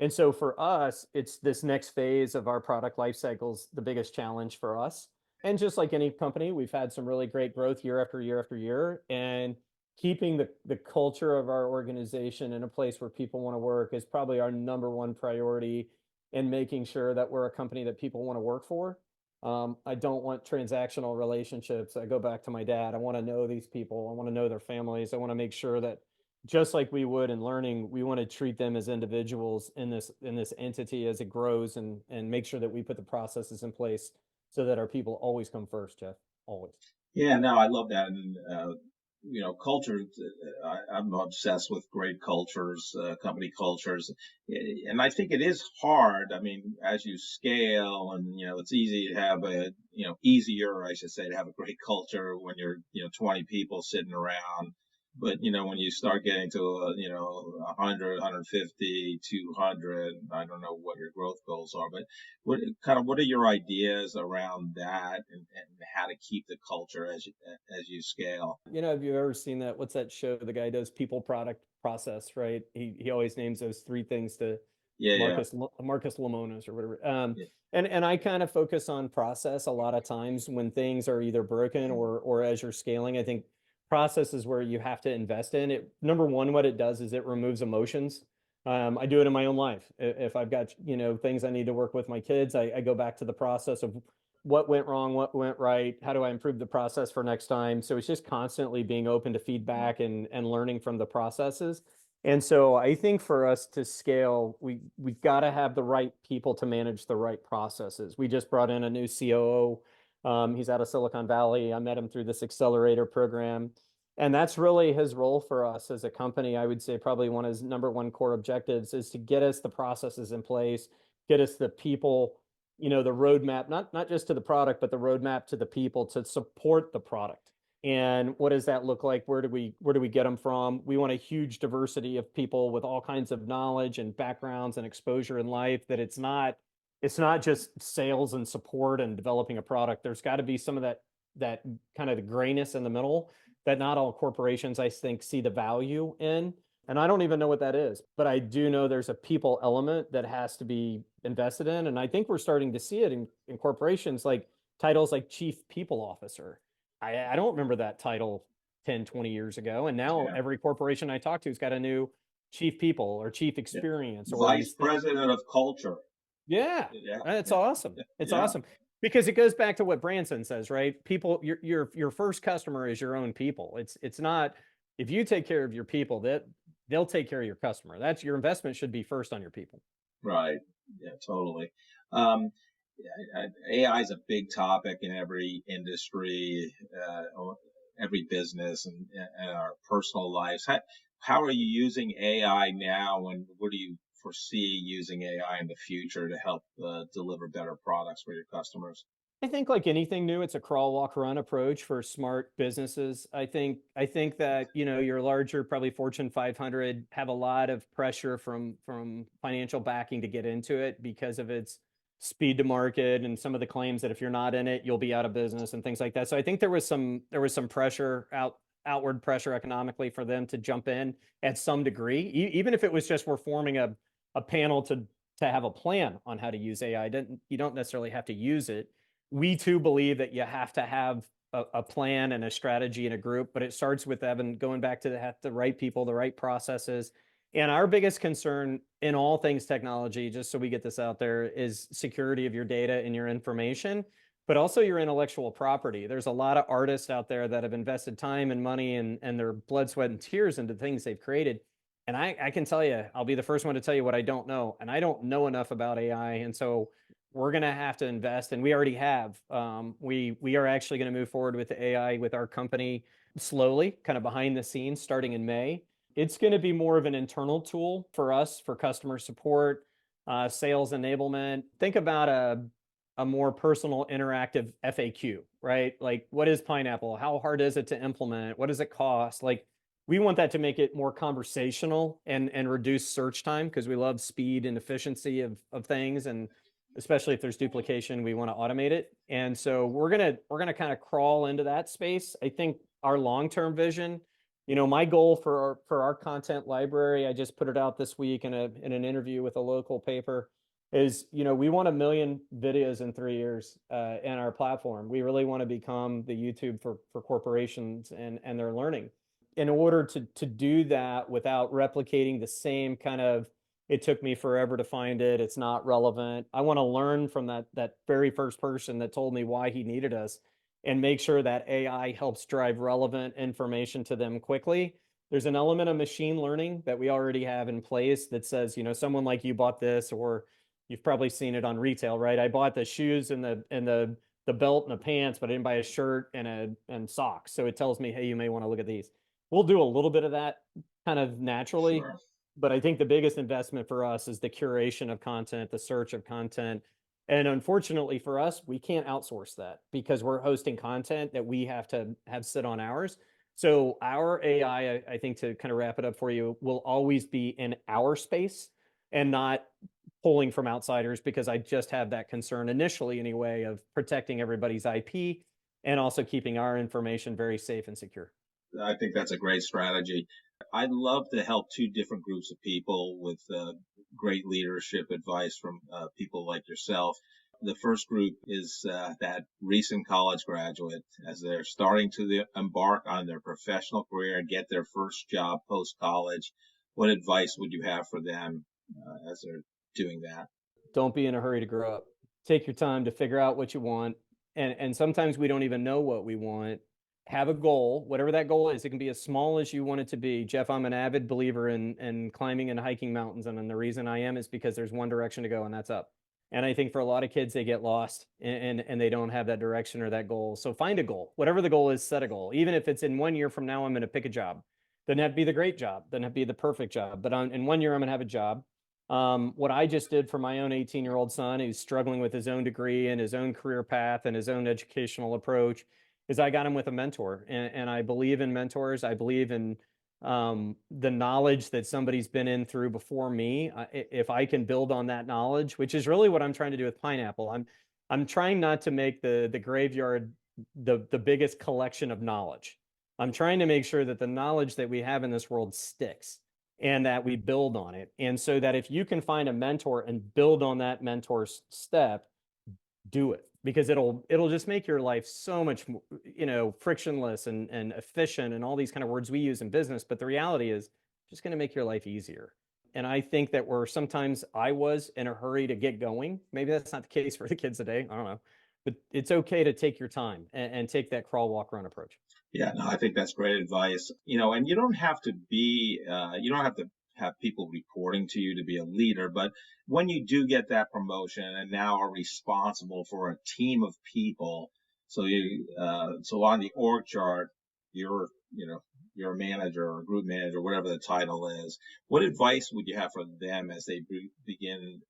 And so for us, it's this next phase of our product life cycles, the biggest challenge for us. And just like any company, we've had some really great growth year after year after year. And keeping the culture of our organization in a place where people want to work is probably our number one priority in making sure that we're a company that people want to work for. I don't want transactional relationships. I go back to my dad. I want to know these people. I want to know their families. I want to make sure that just like we would in learning, we want to treat them as individuals in this entity as it grows, and make sure that we put the processes in place so that our people always come first, Jeff. Always. Yeah, no, I love that. And, culture, I'm obsessed with great cultures, company cultures. And I think it is hard. I mean, as you scale and, it's easy to have easier, I should say, to have a great culture when you're, 20 people sitting around. But, when you start getting to, 100, 150, 200, I don't know what your growth goals are, but what are your ideas around that, and how to keep the culture as you scale? Have you ever seen that? What's that show? The guy does people, product, process, right? He always names those three things to Yeah, yeah, Marcus Lemonis or whatever. yeah, And I kind of focus on process a lot of times when things are either broken or as you're scaling. I think process is where you have to invest in it. Number one, what it does is it removes emotions. I do it in my own life. If I've got, things I need to work with my kids, I go back to the process of what went wrong, what went right, how do I improve the process for next time. So it's just constantly being open to feedback and learning from the processes. And so I think for us to scale, we've got to have the right people to manage the right processes. We just brought in a new COO. He's out of Silicon Valley. I met him through this accelerator program. And that's really his role for us as a company. I would say probably one of his number one core objectives is to get us the processes in place, get us the people, the roadmap, not just to the product, but the roadmap to the people to support the product. And what does that look like? Where do we get them from? We want a huge diversity of people with all kinds of knowledge and backgrounds and exposure in life, that it's not just sales and support and developing a product. There's got to be some of that kind of the grayness in the middle that not all corporations, I think, see the value in. And I don't even know what that is, but I do know there's a people element that has to be invested in. And I think we're starting to see it in corporations, like titles like chief people officer. I don't remember that title 10, 20 years ago. And now yeah, every corporation I talk to has got a new chief people or chief yeah. experience or Vice these things. president of culture. Yeah, Yeah, it's yeah, awesome. It's yeah, awesome because it goes back to what Branson says, right? People, your first customer is your own people. It's not, if you take care of your people, that they'll take care of your customer. That's your investment should be first on your people. right. Yeah, totally. Um, AI is a big topic in every industry, every business, and our personal lives. How are you using AI now, and what do you foresee using AI in the future to help deliver better products for your customers? I think like anything new, it's a crawl, walk, run approach for smart businesses. I think that, your larger, probably Fortune 500 have a lot of pressure from financial backing to get into it because of its speed to market and some of the claims that if you're not in it, you'll be out of business and things like that. So I think there was some pressure outward pressure economically for them to jump in at some degree, even if it was just we're forming a panel to have a plan on how to use AI. You don't necessarily have to use it. We too believe that you have to have a plan and a strategy in a group, but it starts with Evan going back to the right people, the right processes. And our biggest concern in all things technology, just so we get this out there, is security of your data and your information, but also your intellectual property. There's a lot of artists out there that have invested time and money and their blood, sweat, and tears into things they've created. And I can tell you, I'll be the first one to tell you what I don't know. And I don't know enough about AI. And so we're going to have to invest, and we already have. We are actually going to move forward with the AI with our company slowly, kind of behind the scenes, starting in May. It's going to be more of an internal tool for us for customer support, sales enablement. Think about a more personal, interactive FAQ, right? Like, what is Pineapple? How hard is it to implement? What does it cost? Like, we want that to make it more conversational and reduce search time, because we love speed and efficiency of things. And especially if there's duplication, we want to automate it. And so we're gonna kind of crawl into that space. I think our long-term vision, my goal for our content library, I just put it out this week in an interview with a local paper, is we want 1 million videos in 3 years in our platform. We really want to become the YouTube for corporations and their learning. In order to do that without replicating the same kind of, it took me forever to find it, it's not relevant, I want to learn from that very first person that told me why he needed us, and make sure that AI helps drive relevant information to them quickly. There's an element of machine learning that we already have in place that says, someone like you bought this, or you've probably seen it on retail, right? I bought the shoes and the belt and the pants, but I didn't buy a shirt and socks. So it tells me, hey, you may want to look at these. We'll do a little bit of that kind of naturally. Sure. But I think the biggest investment for us is the curation of content, the search of content. And unfortunately for us, we can't outsource that, because we're hosting content that we have to have sit on ours. So our AI, I think, to kind of wrap it up for you, will always be in our space and not pulling from outsiders, because I just have that concern initially anyway of protecting everybody's IP and also keeping our information very safe and secure. I think that's a great strategy. I'd love to help two different groups of people with great leadership advice from people like yourself. The first group is that recent college graduate, as they're starting to embark on their professional career and get their first job post-college. What advice would you have for them as they're doing that? Don't be in a hurry to grow up. Take your time to figure out what you want. And sometimes we don't even know what we want. Have a goal, whatever that goal is. It can be as small as you want it to be. Jeff, I'm an avid believer in climbing and hiking mountains. And the reason I am is because there's one direction to go, and that's up. And I think for a lot of kids, they get lost and they don't have that direction or that goal. So find a goal. Whatever the goal is, set a goal. Even if it's in 1 year from now, I'm going to pick a job. Doesn't have to be the great job. Doesn't have to be the perfect job. But in 1 year, I'm going to have a job. What I just did for my own 18-year-old son, who's struggling with his own degree and his own career path and his own educational approach, is I got him with a mentor. And I believe in mentors. I believe in the knowledge that somebody's been in through before me. If I can build on that knowledge, which is really what I'm trying to do with Pineapple. I'm trying not to make the graveyard the biggest collection of knowledge. I'm trying to make sure that the knowledge that we have in this world sticks and that we build on it. And so that if you can find a mentor and build on that mentor's step, do it, because it'll just make your life so much more, frictionless and efficient and all these kind of words we use in business. But the reality is just going to make your life easier. And I think that I was in a hurry to get going. Maybe that's not the case for the kids today. I don't know. But it's okay to take your time and take that crawl, walk, run approach. Yeah, no, I think that's great advice. And you don't have to have people reporting to you to be a leader, but when you do get that promotion and now are responsible for a team of people, so on the org chart, you're a manager or a group manager, whatever the title is. What advice would you have for them as they begin,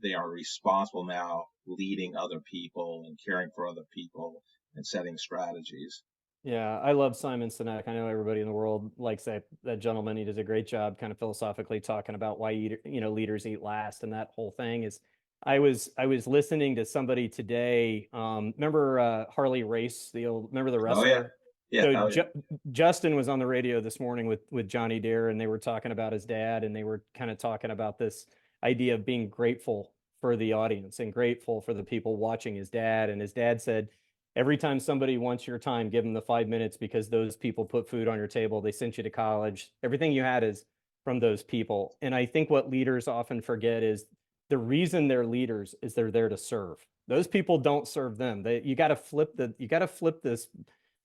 they are responsible now, leading other people and caring for other people and setting strategies? Yeah, I love Simon Sinek. I know everybody in the world likes that gentleman. He does a great job kind of philosophically talking about why leaders eat last, and that whole thing is. I was listening to somebody today. Remember Harley Race, remember the wrestler? Oh, yeah. Yeah. So Oh, yeah. Justin was on the radio this morning with Johnny Dare, and they were talking about his dad, and they were kind of talking about this idea of being grateful for the audience and grateful for the people watching his dad. And his dad said, every time somebody wants your time, give them the 5 minutes because those people put food on your table. They sent you to college. Everything you had is from those people. And I think what leaders often forget is the reason they're leaders is they're there to serve. Those people don't serve them. You got to flip this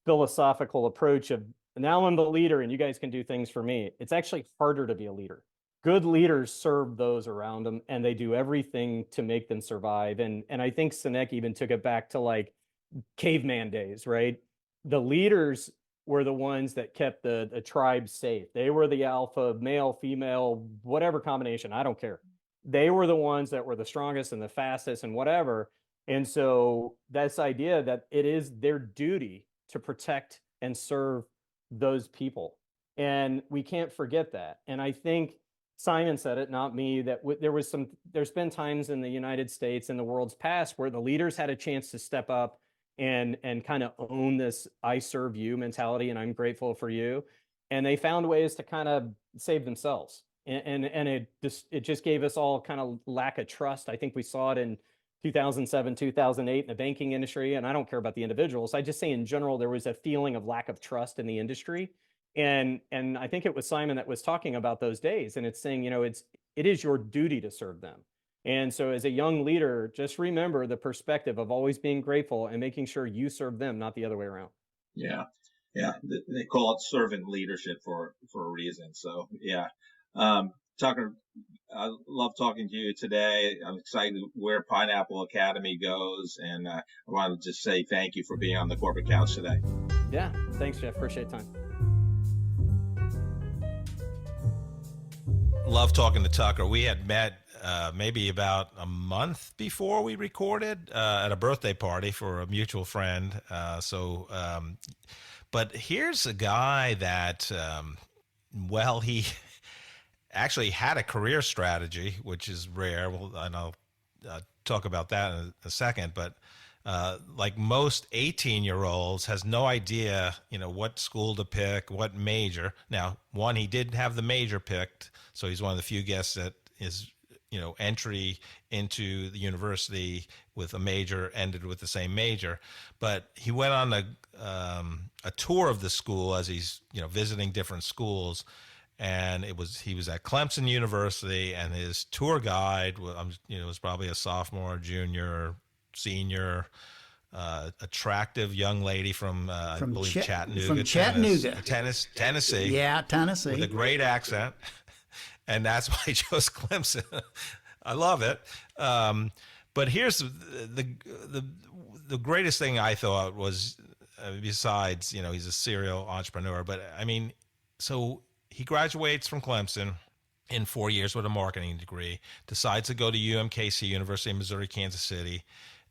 philosophical approach of now I'm the leader and you guys can do things for me. It's actually harder to be a leader. Good leaders serve those around them and they do everything to make them survive. And I think Sinek even took it back to like caveman days, right? The leaders were the ones that kept the tribe safe. They were the alpha, male, female, whatever combination. I don't care. They were the ones that were the strongest and the fastest and whatever. And so this idea that it is their duty to protect and serve those people. And we can't forget that. And I think Simon said it, not me, that there's been times in the United States in the world's past where the leaders had a chance to step up and kind of own this I serve you mentality and I'm grateful for you. And they found ways to kind of save themselves. And it just gave us all kind of lack of trust. I think we saw it in 2007, 2008 in the banking industry. And I don't care about the individuals. I just say in general, there was a feeling of lack of trust in the industry. And I think it was Simon that was talking about those days. And it's saying, it is your duty to serve them. And so as a young leader, just remember the perspective of always being grateful and making sure you serve them, not the other way around. Yeah. Yeah. They call it servant leadership for a reason. So yeah. Tucker, I love talking to you today. I'm excited where Pineapple Academy goes. And I want to just say thank you for being on the Corporate Couch today. Yeah. Thanks, Jeff. Appreciate the time. Love talking to Tucker. We had met maybe about a month before we recorded at a birthday party for a mutual friend. But here's a guy that, he actually had a career strategy, which is rare. Well, and I'll talk about that in a second. But like most 18-year-olds, has no idea, what school to pick, what major. Now, one, he did have the major picked, so he's one of the few guests that is, entry into the university with a major ended with the same major. But he went on a tour of the school as he's, visiting different schools. And he was at Clemson University, and his tour guide was probably a sophomore, junior, senior, attractive young lady from I believe Chattanooga, from Chattanooga, Tennessee. Yeah, Tennessee, with a great accent, and that's why he chose Clemson. I love it. But here's the greatest thing I thought was, besides he's a serial entrepreneur, but I mean, so he graduates from Clemson in 4 years with a marketing degree, decides to go to UMKC, University of Missouri, Kansas City,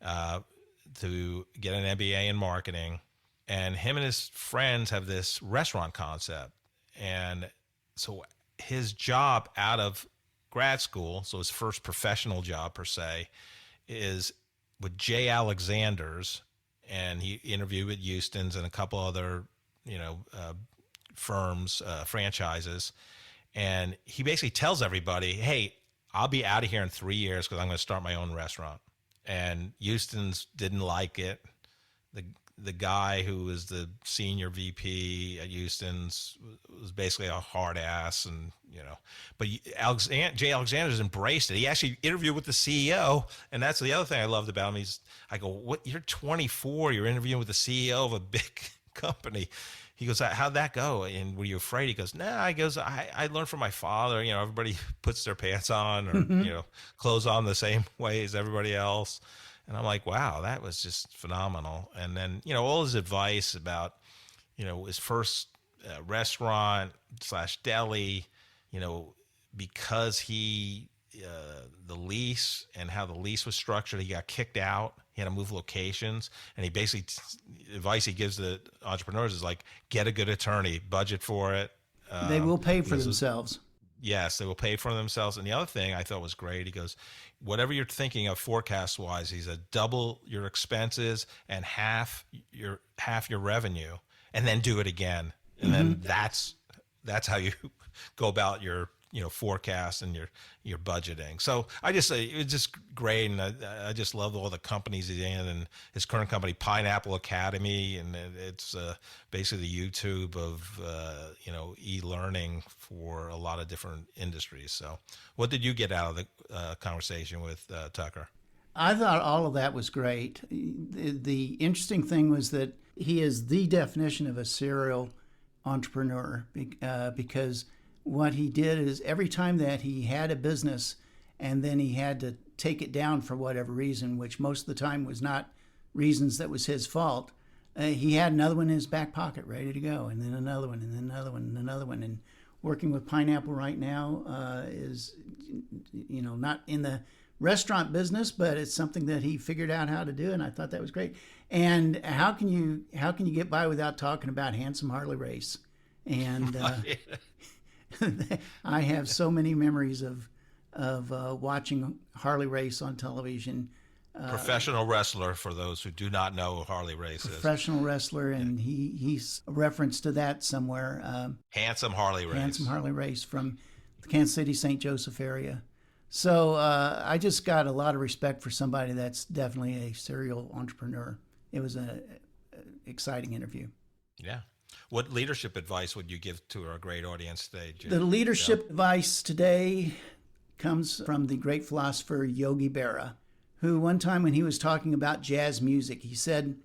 to get an MBA in marketing. And him and his friends have this restaurant concept. And so his job out of grad school, so his first professional job per se, is with J. Alexander's. And he interviewed with Houston's and a couple other, firms, franchises. And he basically tells everybody, hey, I'll be out of here in 3 years because I'm going to start my own restaurant. And Houston's didn't like it. The guy who was the senior VP at Houston's was basically a hard ass, and but Jay Alexander's embraced it. He actually interviewed with the CEO, and that's the other thing I loved about him. I go, what? You're 24, you're interviewing with the CEO of a big company. He goes, how'd that go? And were you afraid? He goes, nah. He goes, I learned from my father. Everybody puts their pants on or, clothes on the same way as everybody else. And I'm like, wow, that was just phenomenal. And then, all his advice about, his first restaurant / deli, because he, the lease and how the lease was structured, he got kicked out. He had to move locations, and he basically advice he gives the entrepreneurs is like, get a good attorney, budget for it. They will pay for themselves. Yes, they will pay for themselves. And the other thing I thought was great, he goes, whatever you're thinking of forecast wise, he said, double your expenses and half your revenue. and then do it again. And then that's how you go about your forecast and your budgeting. So I just say it's just great, and I just love all the companies he's in, and his current company, Pineapple Academy, and it's basically the YouTube of e-learning for a lot of different industries. So what did you get out of the conversation with Tucker? I thought all of that was great. The interesting thing was that he is the definition of a serial entrepreneur, because what he did is every time that he had a business and then he had to take it down for whatever reason, which most of the time was not reasons that was his fault, he had another one in his back pocket ready to go, and then another one, and then another one, and another one. And working with Pineapple right now is, not in the restaurant business, but it's something that he figured out how to do, and I thought that was great. And how can you get by without talking about Handsome Harley Race? And I have so many memories of watching Harley Race on television. Professional wrestler, for those who do not know who Harley Race is. Professional wrestler, and he's a reference to that somewhere. Handsome Harley Race. Handsome Harley Race from the Kansas City, St. Joseph area. So I just got a lot of respect for somebody that's definitely a serial entrepreneur. It was an exciting interview. Yeah. What leadership advice would you give to our great audience today, Jim? The leadership advice today comes from the great philosopher Yogi Berra, who one time when he was talking about jazz music, he said,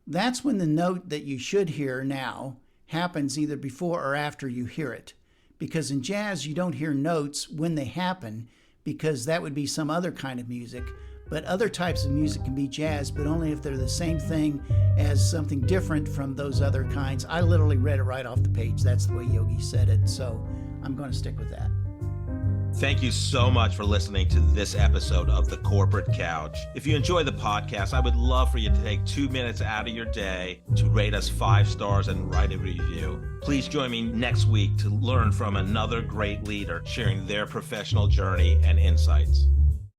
that's when the note that you should hear now happens either before or after you hear it. Because in jazz, you don't hear notes when they happen, because that would be some other kind of music. But other types of music can be jazz, but only if they're the same thing as something different from those other kinds. I literally read it right off the page. That's the way Yogi said it. So I'm going to stick with that. Thank you so much for listening to this episode of The Corporate Couch. If you enjoy the podcast, I would love for you to take 2 minutes out of your day to rate us 5 stars and write a review. Please join me next week to learn from another great leader sharing their professional journey and insights.